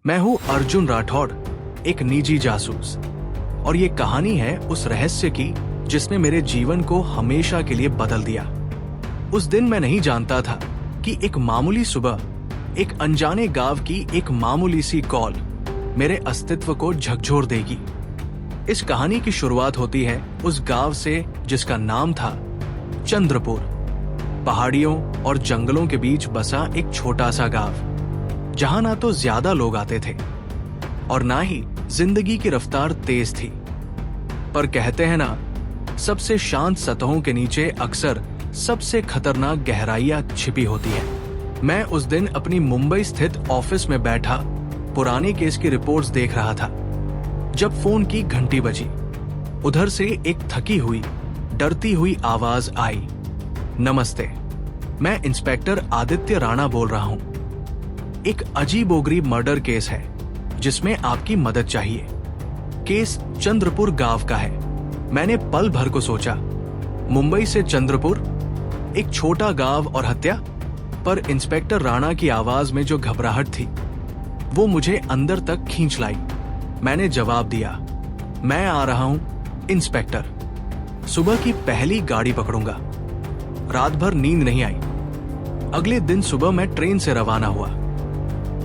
मैं हूं अर्जुन राठौड़, एक निजी जासूस, और ये कहानी है उस रहस्य की जिसने मेरे जीवन को हमेशा के लिए बदल दिया। उस दिन मैं नहीं जानता था कि एक मामूली सुबह, एक अनजाने गांव की एक मामूली सी कॉल मेरे अस्तित्व को झकझोर देगी। इस कहानी की शुरुआत होती है उस गांव से जिसका नाम था चंद्रपुर। पहाड़ियों और जंगलों के बीच बसा एक छोटा सा गांव, जहां ना तो ज्यादा लोग आते थे और ना ही जिंदगी की रफ्तार तेज थी। पर कहते हैं ना, सबसे शांत सतहों के नीचे अक्सर सबसे खतरनाक गहराइयां छिपी होती है। मैं उस दिन अपनी मुंबई स्थित ऑफिस में बैठा पुराने केस की रिपोर्ट्स देख रहा था जब फोन की घंटी बजी। उधर से एक थकी हुई, डरती हुई आवाज आई। नमस्ते, मैं इंस्पेक्टर आदित्य राणा बोल रहा हूं। एक अजीबोगरीब मर्डर केस है जिसमें आपकी मदद चाहिए। केस चंद्रपुर गांव का है। मैंने पल भर को सोचा, मुंबई से चंद्रपुर, एक छोटा गांव और हत्या। पर इंस्पेक्टर राणा की आवाज में जो घबराहट थी वो मुझे अंदर तक खींच लाई। मैंने जवाब दिया, मैं आ रहा हूं इंस्पेक्टर। सुबह की पहली गाड़ी पकड़ूंगा। रात भर नींद नहीं आई। अगले दिन सुबह मैं ट्रेन से रवाना हुआ।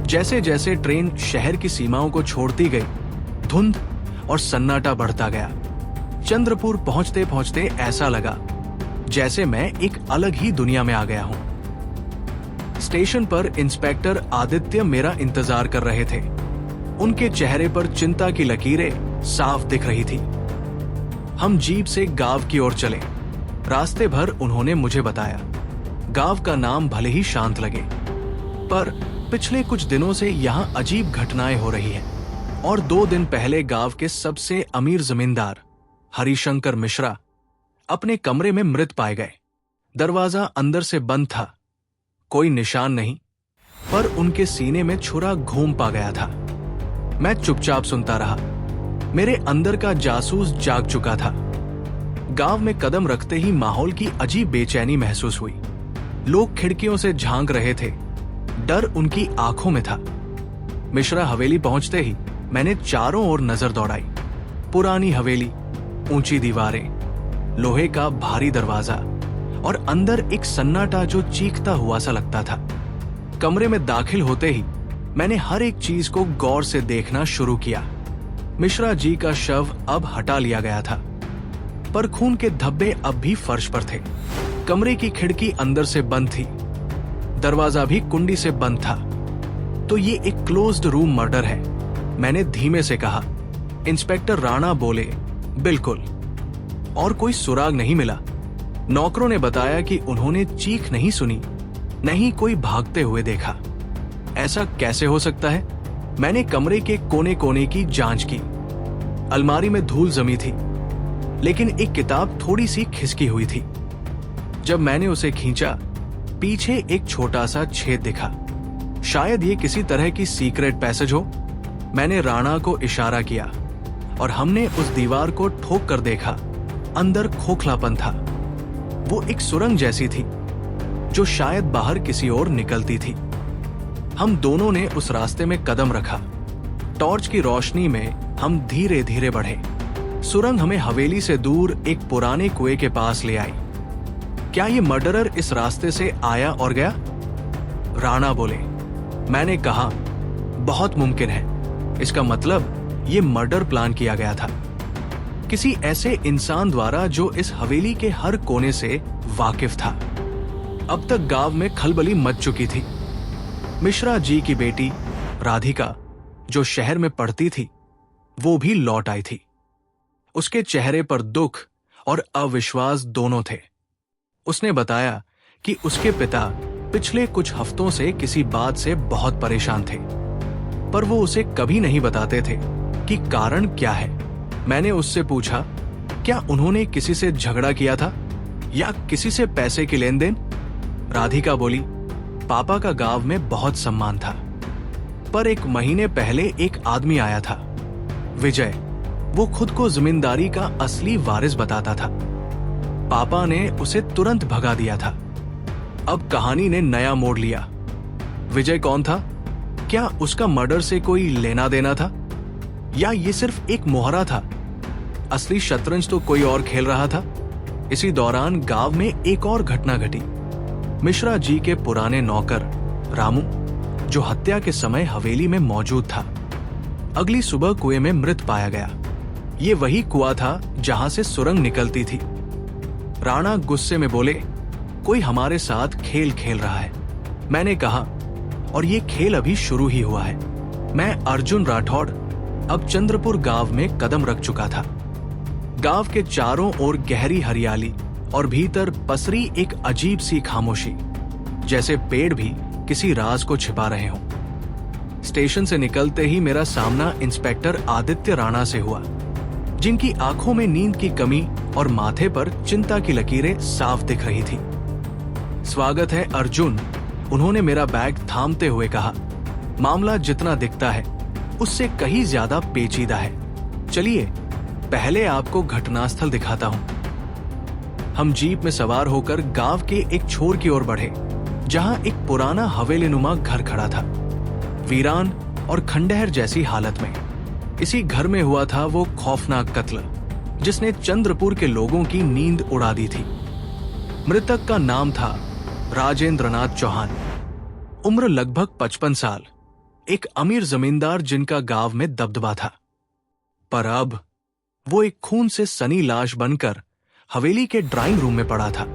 जैसे जैसे ट्रेन शहर की सीमाओं को छोड़ती गई, धुंध और सन्नाटा बढ़ता गया। चंद्रपुर पहुंचते पहुंचते ऐसा लगा जैसे मैं एक अलग ही दुनिया में आ गया हूं। स्टेशन पर इंस्पेक्टर आदित्य मेरा इंतजार कर रहे थे। उनके चेहरे पर चिंता की लकीरें साफ दिख रही थी। हम जीप से गांव की ओर चले। रास्ते भर उन्होंने मुझे बताया, गांव का नाम भले ही शांत लगे, पर पिछले कुछ दिनों से यहां अजीब घटनाएं हो रही हैं। और 2 दिन पहले गांव के सबसे अमीर जमींदार हरिशंकर मिश्रा अपने कमरे में मृत पाए गए। दरवाजा अंदर से बंद था, कोई निशान नहीं, पर उनके सीने में छुरा घूम पा गया था। मैं चुपचाप सुनता रहा। मेरे अंदर का जासूस जाग चुका था। गांव में कदम रखते ही माहौल की अजीब बेचैनी महसूस हुई। लोग खिड़कियों से झांक रहे थे, डर उनकी आंखों में था। मिश्रा हवेली पहुंचते ही मैंने चारों ओर नजर दौड़ाई। पुरानी हवेली, ऊंची दीवारें, लोहे का भारी दरवाजा और अंदर एक सन्नाटा जो चीखता हुआ सा लगता था। कमरे में दाखिल होते ही मैंने हर एक चीज को गौर से देखना शुरू किया। मिश्रा जी का शव अब हटा लिया गया था, पर खून के धब्बे अब भी फर्श पर थे। कमरे की खिड़की अंदर से बंद थी, दरवाजा भी कुंडी से बंद था। तो ये एक क्लोज्ड रूम मर्डर है, मैंने धीमे से कहा। इंस्पेक्टर राणा बोले, बिल्कुल। और कोई सुराग नहीं मिला। नौकरों ने बताया कि उन्होंने चीख नहीं सुनी, नहीं कोई भागते हुए देखा। ऐसा कैसे हो सकता है? मैंने कमरे के कोने कोने की जांच की। अलमारी में धूल जमी थी, लेकिन एक किताब थोड़ी सी खिसकी हुई थी। जब मैंने उसे खींचा, पीछे एक छोटा सा छेद दिखा। शायद ये किसी तरह की सीक्रेट पैसेज हो। मैंने राणा को इशारा किया और हमने उस दीवार को ठोक कर देखा। अंदर खोखलापन था। वो एक सुरंग जैसी थी जो शायद बाहर किसी ओर निकलती थी। हम दोनों ने उस रास्ते में कदम रखा। टॉर्च की रोशनी में हम धीरे धीरे बढ़े। सुरंग हमें हवेली से दूर एक पुराने कुएं के पास ले आई। क्या ये मर्डरर इस रास्ते से आया और गया? राणा बोले। मैंने कहा, बहुत मुमकिन है। इसका मतलब ये मर्डर प्लान किया गया था किसी ऐसे इंसान द्वारा जो इस हवेली के हर कोने से वाकिफ था। अब तक गांव में खलबली मच चुकी थी। मिश्रा जी की बेटी राधिका, जो शहर में पढ़ती थी, वो भी लौट आई थी। उसके चेहरे पर दुख और अविश्वास दोनों थे। उसने बताया कि उसके पिता पिछले कुछ हफ्तों से किसी बात से बहुत परेशान थे, पर वो उसे कभी नहीं बताते थे कि कारण क्या है। मैंने उससे पूछा, क्या उन्होंने किसी से झगड़ा किया था या किसी से पैसे की लेन देन? राधिका बोली, पापा का गांव में बहुत सम्मान था, पर 1 महीने पहले एक आदमी आया था, विजय। वो खुद को जमींदारी का असली वारिस बताता था। पापा ने उसे तुरंत भगा दिया था। अब कहानी ने नया मोड़ लिया। विजय कौन था? क्या उसका मर्डर से कोई लेना देना था, या ये सिर्फ एक मोहरा था? असली शतरंज तो कोई और खेल रहा था। इसी दौरान गांव में एक और घटना घटी। मिश्रा जी के पुराने नौकर रामू, जो हत्या के समय हवेली में मौजूद था, अगली सुबह कुएं में मृत पाया गया। ये वही कुआं था जहां से सुरंग निकलती थी। राणा गुस्से में बोले, कोई हमारे साथ खेल खेल रहा है। मैंने कहा, और ये खेल अभी शुरू ही हुआ है। मैं अर्जुन राठौड़ अब चंद्रपुर गांव में कदम रख चुका था। गांव के चारों ओर गहरी हरियाली और भीतर पसरी एक अजीब सी खामोशी, जैसे पेड़ भी किसी राज को छिपा रहे हों। स्टेशन से निकलते ही मेरा सामना इंस्पेक्टर आदित्य राणा से हुआ, जिनकी आंखों में नींद की कमी और माथे पर चिंता की लकीरें साफ दिख रही थी। स्वागत है अर्जुन, उन्होंने मेरा बैग थामते हुए कहा। मामला जितना दिखता है उससे कहीं ज्यादा पेचीदा है। चलिए पहले आपको घटनास्थल दिखाता हूं। हम जीप में सवार होकर गांव के एक छोर की ओर बढ़े, जहां एक पुराना हवेलीनुमा घर खड़ा था, वीरान और खंडहर जैसी हालत में। इसी घर में हुआ था वो खौफनाक कत्ल, जिसने चंद्रपुर के लोगों की नींद उड़ा दी थी। मृतक का नाम था राजेंद्रनाथ चौहान, उम्र लगभग 55 साल, एक अमीर जमींदार जिनका गांव में दबदबा था। पर अब वो एक खून से सनी लाश बनकर हवेली के ड्राइंग रूम में पड़ा था।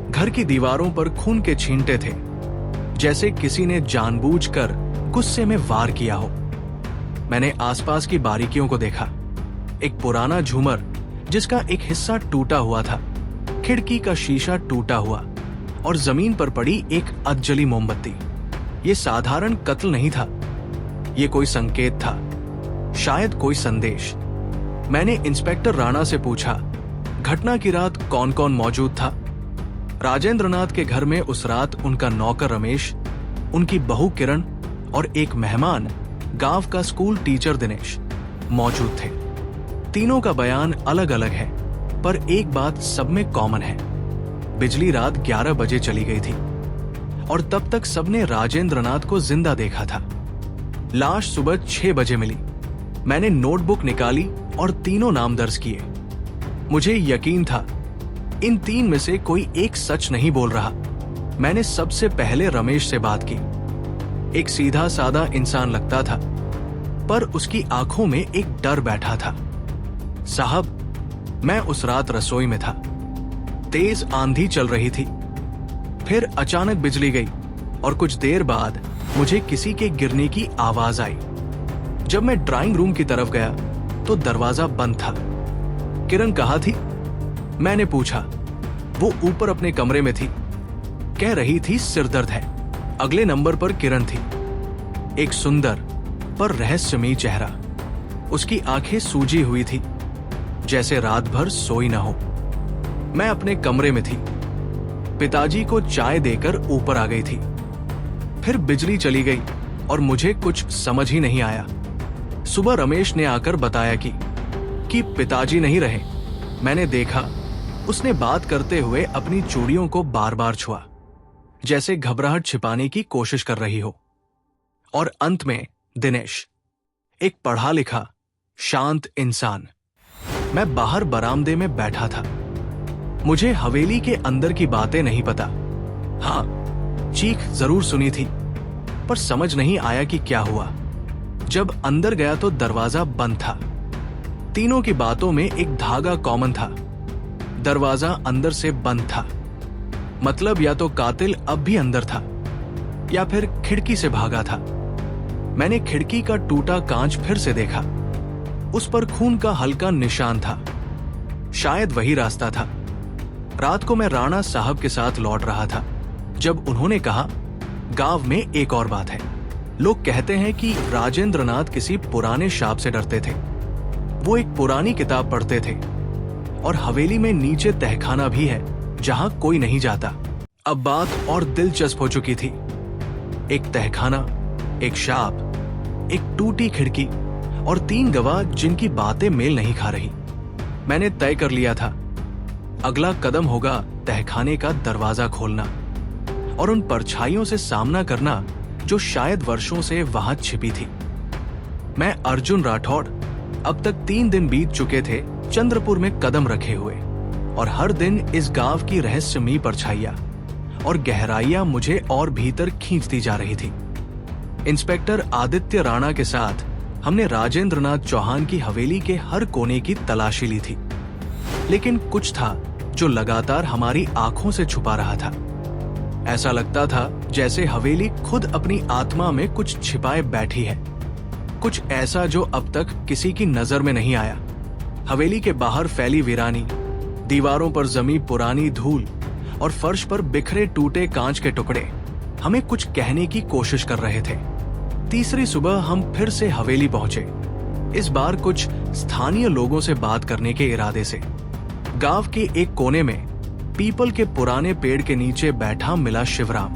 घर की दीवारों पर खून के छींटे थे, जैसे किसी ने जानबूझकर गुस्से में वार किया हो। मैंने आसपास की बारीकियों को देखा। एक पुराना झूमर जिसका एक हिस्सा टूटा हुआ था, खिड़की का शीशा टूटा हुआ और जमीन पर पड़ी एक अधजली मोमबत्ती। ये साधारण कत्ल नहीं था, ये कोई संकेत था, शायद कोई संदेश। मैंने इंस्पेक्टर राणा से पूछा, घटना की रात कौन कौन मौजूद था? राजेंद्रनाथ के घर में उस रात उनका नौकर रमेश, उनकी बहू किरण और एक मेहमान गांव का स्कूल टीचर दिनेश मौजूद थे। तीनों का बयान अलग अलग है, पर एक बात सब में कॉमन है। बिजली रात 11 बजे चली गई थी और तब तक सबने राजेंद्रनाथ को जिंदा देखा था। लाश सुबह 6 बजे मिली। मैंने नोटबुक निकाली और तीनों नाम दर्ज किए। मुझे यकीन था इन तीन में से कोई एक सच नहीं बोल रहा। मैंने सबसे पहले रमेश से बात की। एक सीधा साधा इंसान लगता था, पर उसकी आंखों में एक डर बैठा था। साहब, मैं उस रात रसोई में था। तेज आंधी चल रही थी। फिर अचानक बिजली गई और कुछ देर बाद मुझे किसी के गिरने की आवाज आई। जब मैं ड्राइंग रूम की तरफ गया तो दरवाजा बंद था। किरण कहाँ थी? मैंने पूछा। वो ऊपर अपने कमरे में थी। कह रही थी सिर दर्द है। अगले नंबर पर किरण थी, एक सुंदर पर रहस्यमयी चेहरा। उसकी आंखें सूजी हुई थी, जैसे रात भर सोई न हो। मैं अपने कमरे में थी। पिताजी को चाय देकर ऊपर आ गई थी। फिर बिजली चली गई और मुझे कुछ समझ ही नहीं आया। सुबह रमेश ने आकर बताया कि पिताजी नहीं रहे। मैंने देखा उसने बात करते हुए अपनी चूड़ियों को बार बार छुआ, जैसे घबराहट छिपाने की कोशिश कर रही हो। और अंत में दिनेश, एक पढ़ा लिखा शांत इंसान। मैं बाहर बरामदे में बैठा था। मुझे हवेली के अंदर की बातें नहीं पता। हाँ, चीख जरूर सुनी थी, पर समझ नहीं आया कि क्या हुआ। जब अंदर गया तो दरवाजा बंद था। तीनों की बातों में एक धागा कॉमन था। दरवाजा अंदर से बंद था। मतलब या तो कातिल अब भी अंदर था या फिर खिड़की से भागा था। मैंने खिड़की का टूटा कांच फिर से देखा। उस पर खून का हल्का निशान था। शायद वही रास्ता था। रात को मैं राणा साहब के साथ लौट रहा था जब उन्होंने कहा, गांव में एक और बात है। लोग कहते हैं कि राजेंद्रनाथ किसी पुराने शाप से डरते थे। वो एक पुरानी किताब पढ़ते थे और हवेली में नीचे तहखाना भी है जहां कोई नहीं जाता। अब बात और दिलचस्प हो चुकी थी। एक तहखाना, एक शाप, एक टूटी खिड़की और 3 गवाह जिनकी बातें मेल नहीं खा रही। मैंने तय कर लिया था, अगला कदम होगा तहखाने का दरवाजा खोलना और उन परछाइयों से सामना करना जो शायद वर्षों से वहां छिपी थी। मैं अर्जुन राठौड़ अब तक 3 दिन बीत चुके थे चंद्रपुर में कदम रखे हुए, और हर दिन इस गांव की रहस्यमयी परछाइयां और गहराइयां मुझे और भीतर खींचती जा रही थी। इंस्पेक्टर आदित्य राणा के साथ हमने राजेंद्रनाथ चौहान की हवेली के हर कोने की तलाशी ली थी, लेकिन कुछ था जो लगातार हमारी आंखों से छुपा रहा था। ऐसा लगता था जैसे हवेली खुद अपनी आत्मा में कुछ छिपाए बैठी है, कुछ ऐसा जो अब तक किसी की नजर में नहीं आया। हवेली के बाहर फैली वीरानी, दीवारों पर जमी पुरानी धूल और फर्श पर बिखरे टूटे कांच के टुकड़े हमें कुछ कहने की कोशिश कर रहे थे। तीसरी सुबह हम फिर से हवेली पहुंचे, इस बार कुछ स्थानीय लोगों से बात करने के इरादे से। गांव के एक कोने में पीपल के पुराने पेड़ के नीचे बैठा मिला शिवराम।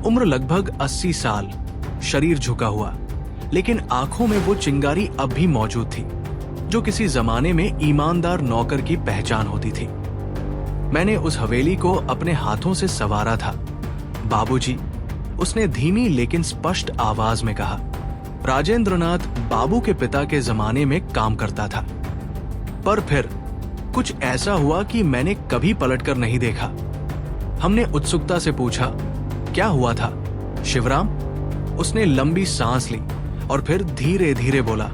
उम्र लगभग 80 साल, शरीर झुका हुआ, लेकिन आंखों में वो चिंगारी अब भी मौजूद थी जो किसी जमाने में ईमानदार नौकर की पहचान होती थी। मैंने उस हवेली को अपने हाथों से संवारा था। बाबूजी, उसने धीमी लेकिन स्पष्ट आवाज में कहा। राजेंद्रनाथ बाबू के पिता के जमाने में काम करता था। पर फिर कुछ ऐसा हुआ कि मैंने कभी पलटकर नहीं देखा। हमने उत्सुकता से पूछा, क्या हुआ था शिवराम? उसने लंबी सांस ली और फिर धीरे धीरे बोला,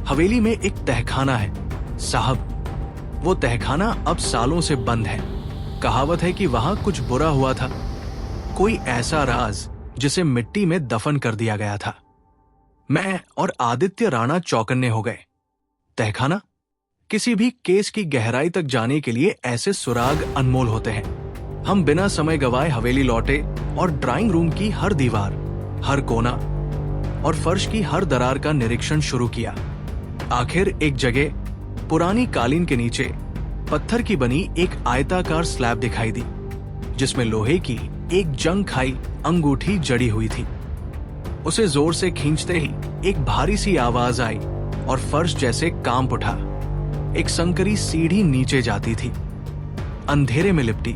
हवेली में एक तहखाना है साहब। वो तहखाना अब सालों से बंद है। कहावत है कि वहां कुछ बुरा हुआ था, कोई ऐसा राज जिसे मिट्टी में दफन कर दिया गया था। मैं और आदित्य राणा चौकन्ने हो गए। तहखाना? किसी भी केस की गहराई तक जाने के लिए ऐसे सुराग अनमोल होते हैं। हम बिना समय गवाए हवेली लौटे और ड्राइंग रूम की हर दीवार, हर कोना और फर्श की हर दरार का निरीक्षण शुरू किया। आखिर एक जगह पुरानी कालीन के नीचे पत्थर की बनी एक आयताकार स्लैब दिखाई दी, जिसमें लोहे की एक जंग खाई अंगूठी जड़ी हुई थी। उसे जोर से खींचते ही एक भारी सी आवाज आई और फर्श जैसे कांप उठा। एक संकरी सीढ़ी नीचे जाती थी, अंधेरे में लिपटी,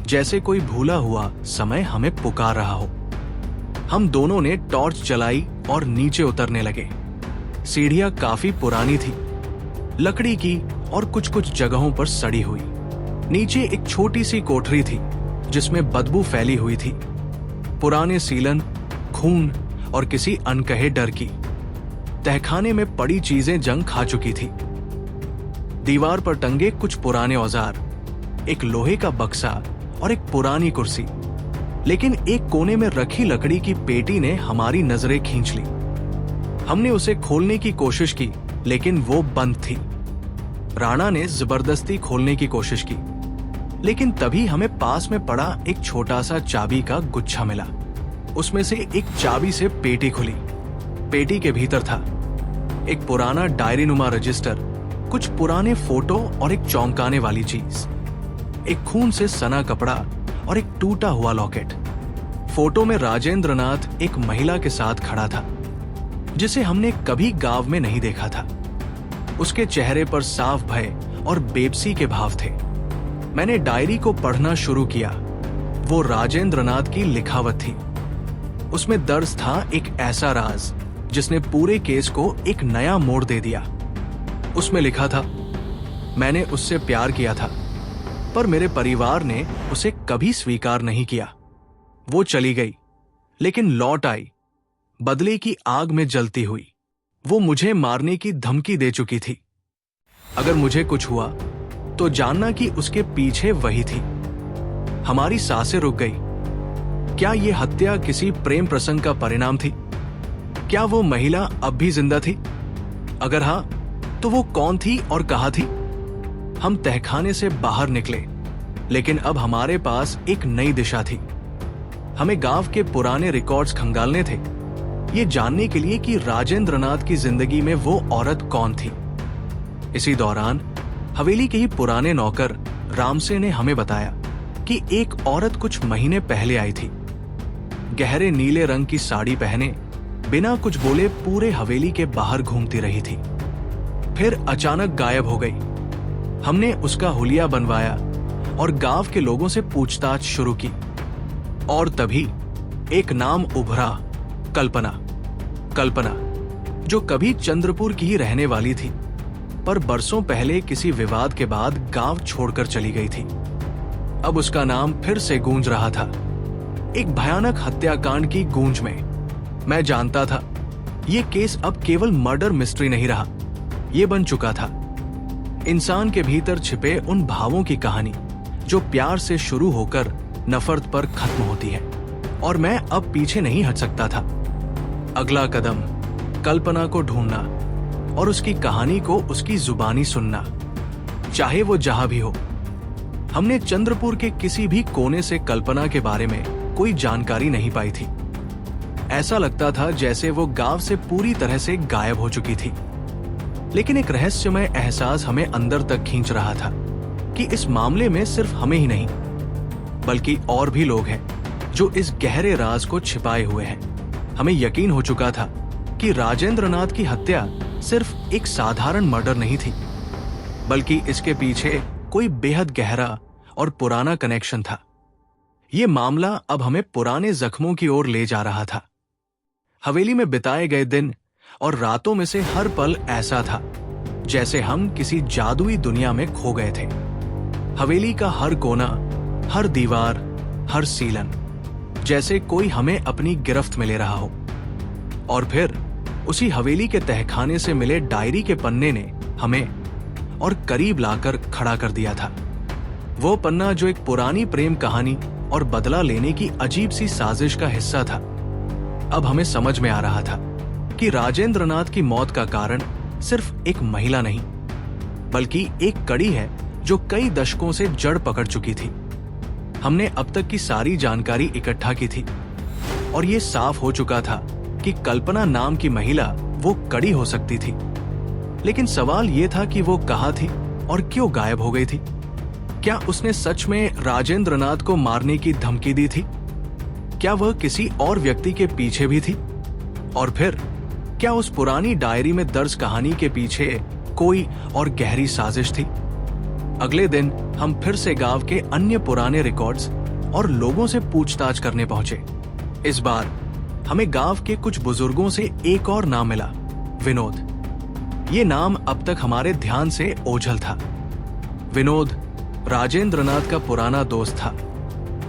जैसे कोई भूला हुआ समय हमें पुकार रहा हो। हम दोनों ने टॉर्च जलाई और नीचे उतरने लगे। सीढ़ियां काफी पुरानी थी, लकड़ी की और कुछ कुछ जगहों पर सड़ी हुई। नीचे एक छोटी सी कोठरी थी जिसमें बदबू फैली हुई थी, पुराने सीलन, खून और किसी अनकहे डर की। तहखाने में पड़ी चीजें जंग खा चुकी थी। दीवार पर टंगे कुछ पुराने औजार, एक लोहे का बक्सा और एक पुरानी कुर्सी, लेकिन एक कोने में रखी लकड़ी की पेटी ने हमारी नजरें खींच ली। हमने उसे खोलने की कोशिश की, लेकिन वो बंद थी। राणा ने जबरदस्ती खोलने की कोशिश की, लेकिन तभी हमें पास में पड़ा एक छोटा सा चाबी का गुच्छा मिला। उसमें से एक चाबी से पेटी खुली। पेटी के भीतर था एक पुराना डायरी नुमा रजिस्टर, कुछ पुराने फोटो और एक चौंकाने वाली चीज, एक खून से सना कपड़ा और एक टूटा हुआ लॉकेट। फोटो में राजेंद्रनाथ एक महिला के साथ खड़ा था, जिसे हमने कभी गांव में नहीं देखा था। उसके चेहरे पर साफ भय और बेबसी के भाव थे। मैंने डायरी को पढ़ना शुरू किया। वो राजेंद्रनाथ की लिखावट थी। उसमें दर्ज था एक ऐसा राज जिसने पूरे केस को एक नया मोड़ दे दिया। उसमें लिखा था, मैंने उससे प्यार किया था, पर मेरे परिवार ने उसे कभी स्वीकार नहीं किया। वो चली गई, लेकिन लौट आई, बदले की आग में जलती हुई। वो मुझे मारने की धमकी दे चुकी थी। अगर मुझे कुछ हुआ तो जानना कि उसके पीछे वही थी। हमारी सांसें रुक गई। क्या ये हत्या किसी प्रेम प्रसंग का परिणाम थी? क्या वो महिला अब भी जिंदा थी? अगर हां, तो वो कौन थी और कहां थी? हम तहखाने से बाहर निकले, लेकिन अब हमारे पास एक नई दिशा थी। हमें गांव के पुराने रिकॉर्ड्स खंगालने थे, ये जानने के लिए कि राजेंद्रनाथ की जिंदगी में वो औरत कौन थी। इसी दौरान हवेली के ही पुराने नौकर रामसे ने हमें बताया कि एक औरत कुछ महीने पहले आई थी। गहरे नीले रंग की साड़ी पहने, बिना कुछ बोले पूरे हवेली के बाहर घूमती रही थी, फिर अचानक गायब हो गई। हमने उसका हुलिया बनवाया और गांव के लोगों से पूछताछ शुरू की, और तभी एक नाम उभरा, कल्पना। कल्पना जो कभी चंद्रपुर की ही रहने वाली थी, पर बरसों पहले किसी विवाद के बाद गांव छोड़कर चली गई थी। अब उसका नाम फिर से गूंज रहा था, एक भयानक हत्याकांड की गूंज में। मैं जानता था ये केस अब केवल मर्डर मिस्ट्री नहीं रहा, ये बन चुका था इंसान के भीतर छिपे उन भावों की कहानी जो प्यार से शुरू होकर नफरत पर खत्म होती है। और मैं अब पीछे नहीं हट सकता था। अगला कदम कल्पना को ढूंढना और उसकी कहानी को उसकी जुबानी सुनना, चाहे वो जहां भी हो। हमने चंद्रपुर के किसी भी कोने से कल्पना के बारे में कोई जानकारी नहीं पाई थी। ऐसा लगता था जैसे वो गांव से पूरी तरह से गायब हो चुकी थी। लेकिन एक रहस्यमय एहसास हमें अंदर तक खींच रहा था कि इस मामले में सिर्फ हमें ही नहीं, बल्कि और भी लोग हैं जो इस गहरे राज को छिपाए हुए हैं। हमें यकीन हो चुका था कि राजेंद्रनाथ की हत्या सिर्फ एक साधारण मर्डर नहीं थी, बल्कि इसके पीछे कोई बेहद गहरा और पुराना कनेक्शन था। ये मामला अब हमें पुराने जख्मों की ओर ले जा रहा था। हवेली में बिताए गए दिन और रातों में से हर पल ऐसा था जैसे हम किसी जादुई दुनिया में खो गए थे। हवेली का हर कोना, हर दीवार, हर सीलन, जैसे कोई हमें अपनी गिरफ्त में ले रहा हो। और फिर उसी हवेली के तहखाने से मिले डायरी के पन्ने ने हमें और करीब लाकर खड़ा कर दिया था। वो पन्ना जो एक पुरानी प्रेम कहानी और बदला लेने की अजीब सी साजिश का हिस्सा था। अब हमें समझ में आ रहा था कि राजेंद्रनाथ की मौत का कारण सिर्फ एक महिला नहीं, बल्कि एक कड़ी है जो कई दशकों से जड़ पकड़ चुकी थी। हमने अब तक की सारी जानकारी इकट्ठा की थी और ये साफ हो चुका था कि कल्पना नाम की महिला वो कड़ी हो सकती थी। लेकिन सवाल ये था कि वो कहाँ थी और क्यों गायब हो गई थी? क्या उसने सच में राजेंद्रनाथ को मारने की धमकी दी थी? क्या वह किसी और व्यक्ति के पीछे भी थी? और फिर क्या उस पुरानी डायरी में दर्ज कहानी के पीछे कोई और गहरी साजिश थी? अगले दिन हम फिर से गांव के अन्य पुराने रिकॉर्ड्स और लोगों से पूछताछ करने पहुंचे। इस बार हमें गांव के कुछ बुजुर्गों से एक और नाम मिला, विनोद। ये नाम अब तक हमारे ध्यान से ओझल था। विनोद राजेंद्रनाथ का पुराना दोस्त था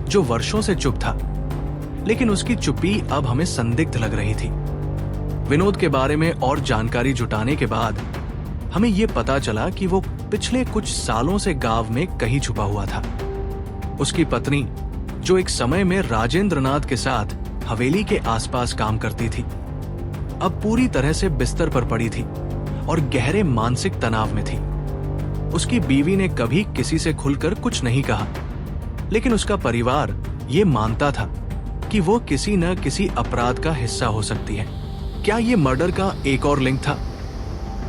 जो वर्षों से चुप था, लेकिन उसकी चुप्पी अब हमें संदिग्ध लग रही थी। विनोद के बारे में और जानकारी जुटाने के बाद हमें यह पता चला कि वो पिछले कुछ सालों से गांव में कहीं छुपा हुआ था। उसकी पत्नी, जो एक समय में राजेंद्रनाथ के साथ हवेली के आसपास काम करती थी, अब पूरी तरह से बिस्तर पर पड़ी थी और गहरे मानसिक तनाव में थी। उसकी बीवी ने कभी किसी से खुलकर कुछ नहीं कहा, लेकिन उसका परिवार ये मानता था कि वो किसी न किसी अपराध का हिस्सा हो सकती है। क्या ये मर्डर का एक और लिंक था?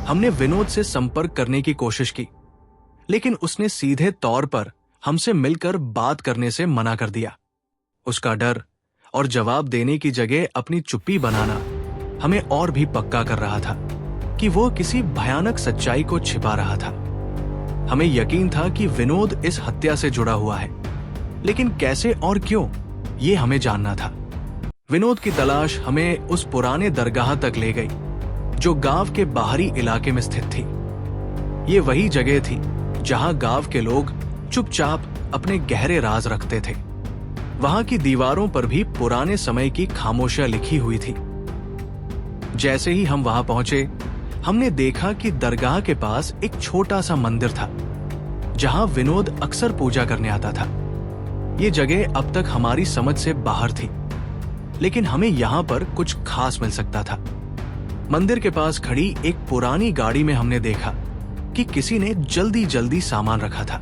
हमने विनोद से संपर्क करने की कोशिश की, लेकिन उसने सीधे तौर पर हमसे मिलकर बात करने से मना कर दिया। उसका डर और जवाब देने की जगह अपनी चुप्पी बनाना हमें और भी पक्का कर रहा था कि वो किसी भयानक सच्चाई को छिपा रहा था। हमें यकीन था कि विनोद इस हत्या से जुड़ा हुआ है, लेकिन कैसे और क्यों, ये हमें जानना था। विनोद की तलाश हमें उस पुराने दरगाह तक ले गई जो गांव के बाहरी इलाके में स्थित थी। ये वही जगह थी जहां गांव के लोग चुपचाप अपने गहरे राज रखते थे। वहां की दीवारों पर भी पुराने समय की खामोशियां लिखी हुई थी। जैसे ही हम वहां पहुंचे, हमने देखा कि दरगाह के पास एक छोटा सा मंदिर था जहां विनोद अक्सर पूजा करने आता था। ये जगह अब तक हमारी समझ से बाहर थी, लेकिन हमें यहाँ पर कुछ खास मिल सकता था। मंदिर के पास खड़ी एक पुरानी गाड़ी में हमने देखा कि किसी ने जल्दी जल्दी सामान रखा था।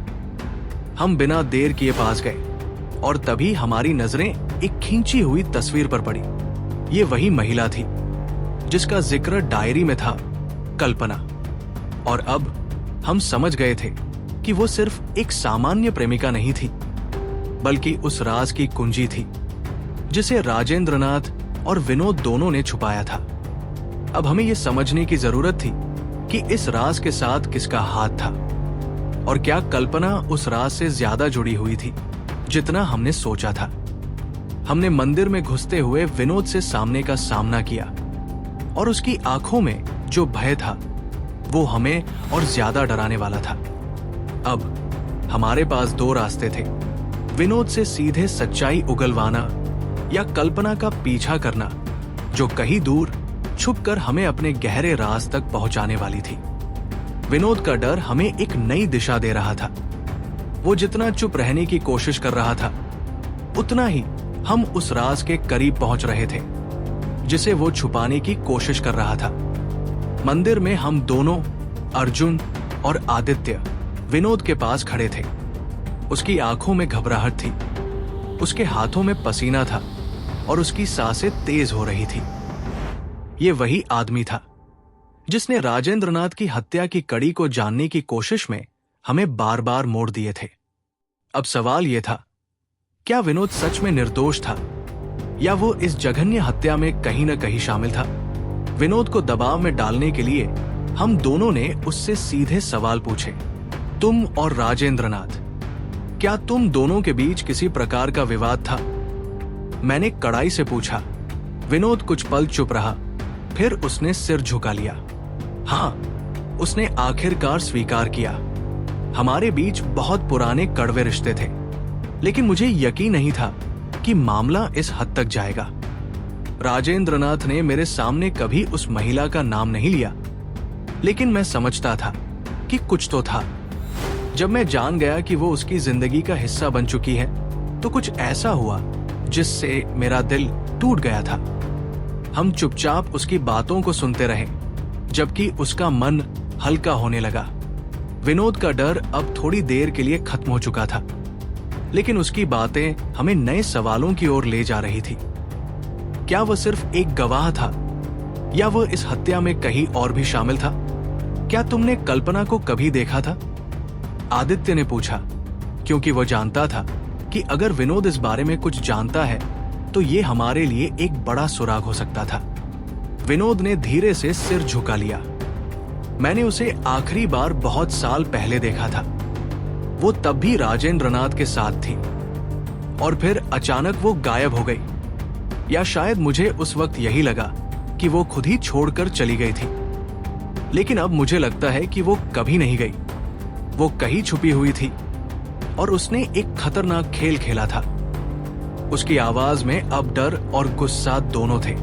हम बिना देर किए पास गए और तभी हमारी नजरें एक खींची हुई तस्वीर पर पड़ी। ये वही महिला थी जिसका जिक्र डायरी में था, कल्पना। और अब हम समझ गए थे कि वो सिर्फ एक सामान्य प्रेमिका नहीं थी, बल्कि उस राज की कुंजी थी जिसे राजेंद्रनाथ और विनोद दोनों ने छुपाया था। अब हमें यह समझने की जरूरत थी कि इस राज के साथ किसका हाथ था और क्या कल्पना उस राज से ज्यादा जुड़ी हुई थी जितना हमने सोचा था। हमने मंदिर में घुसते हुए विनोद से सामने का सामना किया और उसकी आंखों में जो भय था वो हमें और ज्यादा डराने वाला था। अब हमारे पास दो रास्ते थे, विनोद से सीधे सच्चाई उगलवाना या कल्पना का पीछा करना जो कहीं दूर छुपकर हमें अपने गहरे राज तक पहुंचाने वाली थी। विनोद का डर हमें एक नई दिशा दे रहा था। वो जितना चुप रहने की कोशिश कर रहा था उतना ही हम उस राज के करीब पहुंच रहे थे जिसे वो छुपाने की कोशिश कर रहा था। मंदिर में हम दोनों, अर्जुन और आदित्य, विनोद के पास खड़े थे। उसकी आंखों में घबराहट थी, उसके हाथों में पसीना था और उसकी सांसें तेज हो रही थी। ये वही आदमी था जिसने राजेंद्रनाथ की हत्या की कड़ी को जानने की कोशिश में हमें बार बार मोड़ दिए थे। अब सवाल यह था, क्या विनोद सच में निर्दोष था या वो इस जघन्य हत्या में कहीं न कहीं शामिल था? विनोद को दबाव में डालने के लिए हम दोनों ने उससे सीधे सवाल पूछे। तुम और राजेंद्रनाथ, क्या तुम दोनों के बीच किसी प्रकार का विवाद था? मैंने कड़ाई से पूछा। विनोद कुछ पल चुप रहा, फिर उसने सिर झुका लिया। हाँ, उसने आखिरकार स्वीकार किया। हमारे बीच बहुत पुराने कड़वे रिश्ते थे, लेकिन मुझे यकीन नहीं था कि मामला इस हद तक जाएगा। राजेंद्रनाथ ने मेरे सामने कभी उस महिला का नाम नहीं लिया, लेकिन मैं समझता था कि कुछ तो था। जब मैं जान गया कि वो उसकी जिंदगी का हिस्सा बन चुकी है, तो कुछ ऐसा हुआ जिससे मेरा दिल टूट गया था। हम चुपचाप उसकी बातों को सुनते रहे, जबकि उसका मन हल्का होने लगा। विनोद का डर अब थोड़ी देर के लिए खत्म हो चुका था, लेकिन उसकी बातें हमें नए सवालों की ओर ले जा रही थी। क्या वह सिर्फ एक गवाह था या वह इस हत्या में कहीं और भी शामिल था? क्या तुमने कल्पना को कभी देखा था? आदित्य ने पूछा, क्योंकि वह जानता था कि अगर विनोद इस बारे में कुछ जानता है तो ये हमारे लिए एक बड़ा सुराग हो सकता था। विनोद ने धीरे से सिर झुका लिया। मैंने उसे आखिरी बार बहुत साल पहले देखा था। वो तब भी राजेंद्रनाथ के साथ थी और फिर अचानक वो गायब हो गई, या शायद मुझे उस वक्त यही लगा कि वो खुद ही छोड़कर चली गई थी। लेकिन अब मुझे लगता है कि वो कभी नहीं गई। वो कहीं छुपी हुई थी और उसने एक खतरनाक खेल खेला था। उसकी आवाज में अब डर और गुस्सा दोनों थे।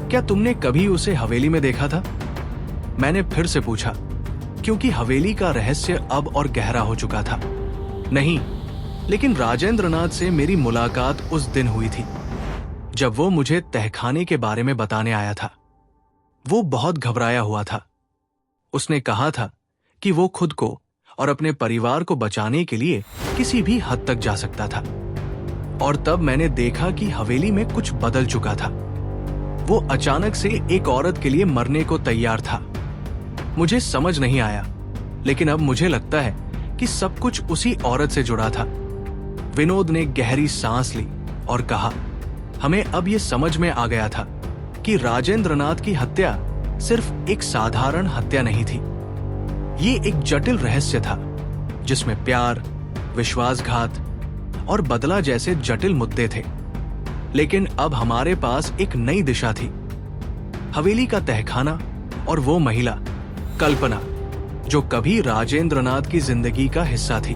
क्या तुमने कभी उसे हवेली में देखा था? मैंने फिर से पूछा, क्योंकि हवेली का रहस्य अब और गहरा हो चुका था। नहीं, लेकिन राजेंद्रनाथ से मेरी मुलाकात उस दिन हुई थी जब वो मुझे तहखाने के बारे में बताने आया था। वो बहुत घबराया हुआ था। उसने कहा था कि वो खुद को और अपने परिवार को बचाने के लिए किसी भी हद तक जा सकता था। और तब मैंने देखा कि हवेली में कुछ बदल चुका था। वो अचानक से एक औरत के लिए मरने को तैयार था। मुझे समझ नहीं आया, लेकिन अब मुझे लगता है कि सब कुछ उसी औरत से जुड़ा था। विनोद ने गहरी सांस ली और कहा, हमें अब ये समझ में आ गया था कि राजेंद्रनाथ की हत्या सिर्फ एक साधारण हत्या नहीं थी। ये एक जटिल रहस्य था जिसमें प्यार, विश्वासघात और बदला जैसे जटिल मुद्दे थे। लेकिन अब हमारे पास एक नई दिशा थी। हवेली का तहखाना और वो महिला, कल्पना, जो कभी राजेंद्रनाथ की जिंदगी का हिस्सा थी।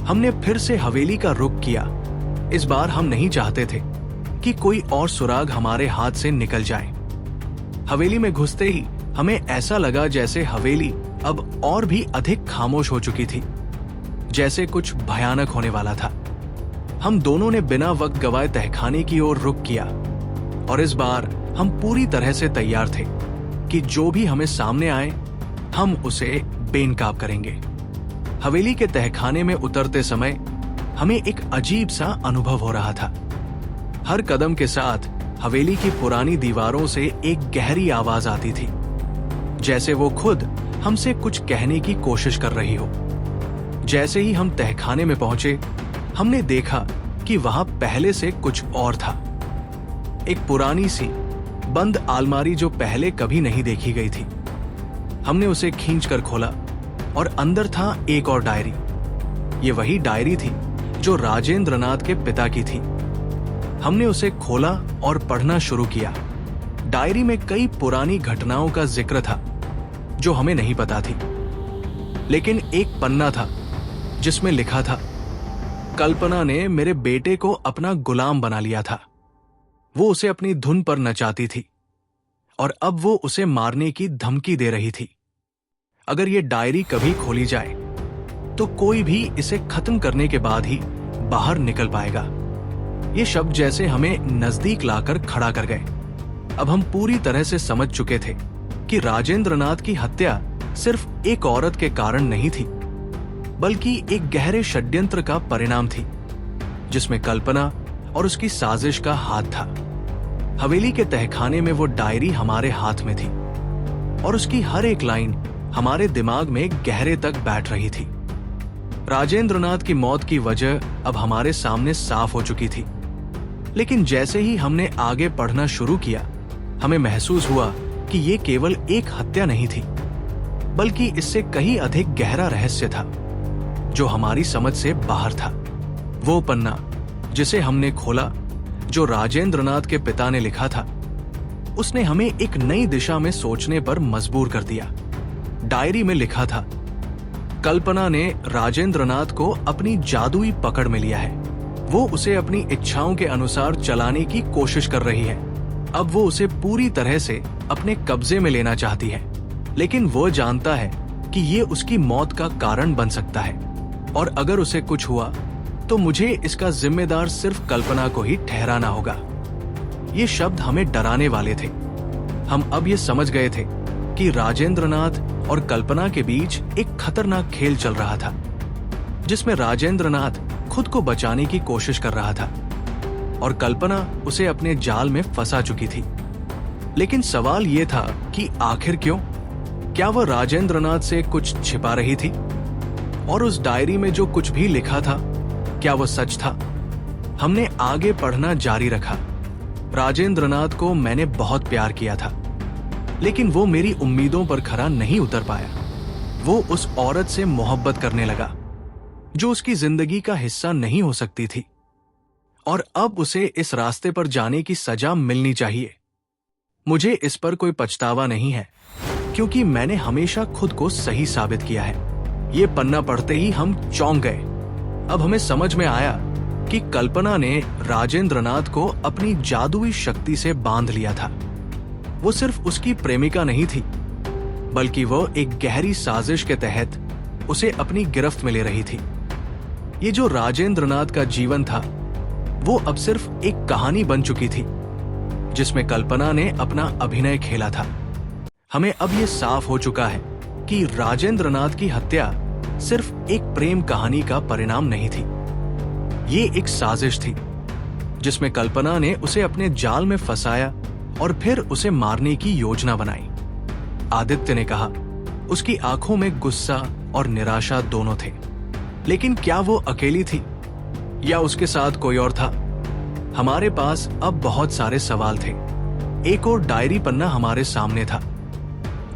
हमने फिर से हवेली का रुख किया। इस बार हम नहीं चाहते थे कि कोई और सुराग हमारे हाथ से निकल जाए। हवेली में घुसते ही हमें ऐसा लगा जैसे हवेली अब और भी अधिक खामोश हो चुकी थी, जैसे कुछ भयानक होने वाला था। हम दोनों ने बिना वक्त गवाए तहखाने की ओर रुख किया और इस बार हम पूरी तरह से तैयार थे कि जो भी हमें सामने आए हम उसे बेनकाब करेंगे। हवेली के तहखाने में उतरते समय हमें एक अजीब सा अनुभव हो रहा था। हर कदम के साथ हवेली की पुरानी दीवारों से एक गहरी आवाज आती थी, जैसे वो खुद हमसे कुछ कहने की कोशिश कर रही हो। जैसे ही हम तहखाने में पहुंचे, हमने देखा कि वहां पहले से कुछ और था। एक पुरानी सी बंद अलमारी जो पहले कभी नहीं देखी गई थी। हमने उसे खींचकर खोला और अंदर था एक और डायरी। ये वही डायरी थी जो राजेंद्रनाथ के पिता की थी। हमने उसे खोला और पढ़ना शुरू किया। डायरी में कई पुरानी घटनाओं का जिक्र था जो हमें नहीं पता थी, लेकिन एक पन्ना था जिसमें लिखा था, कल्पना ने मेरे बेटे को अपना गुलाम बना लिया था। वो उसे अपनी धुन पर नचाती थी और अब वो उसे मारने की धमकी दे रही थी। अगर ये डायरी कभी खोली जाए तो कोई भी इसे खत्म करने के बाद ही बाहर निकल पाएगा। ये शब्द जैसे हमें नजदीक लाकर खड़ा कर गए। अब हम पूरी तरह से समझ चुके थे कि राजेंद्रनाथ की हत्या सिर्फ एक औरत के कारण नहीं थी, बल्कि एक गहरे षड्यंत्र का परिणाम थी जिसमें कल्पना और उसकी साजिश का हाथ था। हवेली के तहखाने में वो डायरी हमारे हाथ में थी और उसकी हर एक लाइन हमारे दिमाग में गहरे तक बैठ रही थी। राजेंद्रनाथ की मौत की वजह अब हमारे सामने साफ हो चुकी थी, लेकिन जैसे ही हमने आगे पढ़ना शुरू किया, हमें महसूस हुआ कि ये केवल एक हत्या नहीं थी, बल्कि इससे कहीं अधिक गहरा रहस्य था जो हमारी समझ से बाहर था। वो पन्ना जिसे हमने खोला, जो राजेंद्रनाथ के पिता ने लिखा था, उसने हमें एक नई दिशा में सोचने पर मजबूर कर दिया। डायरी में लिखा था, कल्पना ने राजेंद्रनाथ को अपनी जादुई पकड़ में लिया है। वो उसे अपनी इच्छाओं के अनुसार चलाने की कोशिश कर रही है। अब वो उसे पूरी तरह से अपने कब्जे में लेना चाहती है, लेकिन वो जानता है कि ये उसकी मौत का कारण बन सकता है, और अगर उसे कुछ हुआ तो मुझे इसका जिम्मेदार सिर्फ कल्पना को ही ठहराना होगा। ये शब्द हमें डराने वाले थे। हम अब ये समझ गए थे कि राजेंद्रनाथ और कल्पना के बीच एक खतरनाक खेल चल रहा था, जिसमें राजेंद्रनाथ खुद को बचाने की कोशिश कर रहा था और कल्पना उसे अपने जाल में फंसा चुकी थी। लेकिन सवाल यह था कि आखिर क्यों? क्या वह राजेंद्रनाथ से कुछ छिपा रही थी? और उस डायरी में जो कुछ भी लिखा था, क्या वह सच था? हमने आगे पढ़ना जारी रखा। राजेंद्रनाथ को मैंने बहुत प्यार किया था, लेकिन वो मेरी उम्मीदों पर खरा नहीं उतर पाया। वो उस औरत से मोहब्बत करने लगा जो उसकी जिंदगी का हिस्सा नहीं हो सकती थी, और अब उसे इस रास्ते पर जाने की सजा मिलनी चाहिए। मुझे इस पर कोई पछतावा नहीं है, क्योंकि मैंने हमेशा खुद को सही साबित किया है। ये पन्ना पढ़ते ही हम चौंक गए। अब हमें समझ में आया कि कल्पना ने राजेंद्रनाथ को अपनी जादुई शक्ति से बांध लिया था। वो सिर्फ उसकी प्रेमिका नहीं थी, बल्कि वो एक गहरी साजिश के तहत उसे अपनी गिरफ्त में ले रही थी। ये जो राजेंद्रनाथ का जीवन था, वो अब सिर्फ एक कहानी बन चुकी थी जिसमें कल्पना ने अपना अभिनय खेला था। हमें अब ये साफ हो चुका है कि राजेंद्रनाथ की हत्या सिर्फ एक प्रेम कहानी का परिणाम नहीं थी। ये एक साजिश थी जिसमें कल्पना ने उसे अपने जाल में फंसाया और फिर उसे मारने की योजना बनाई। आदित्य ने कहा, उसकी आंखों में गुस्सा और निराशा दोनों थे। लेकिन क्या वो अकेली थी या उसके साथ कोई और था? हमारे पास अब बहुत सारे सवाल थे। एक और डायरी पन्ना हमारे सामने था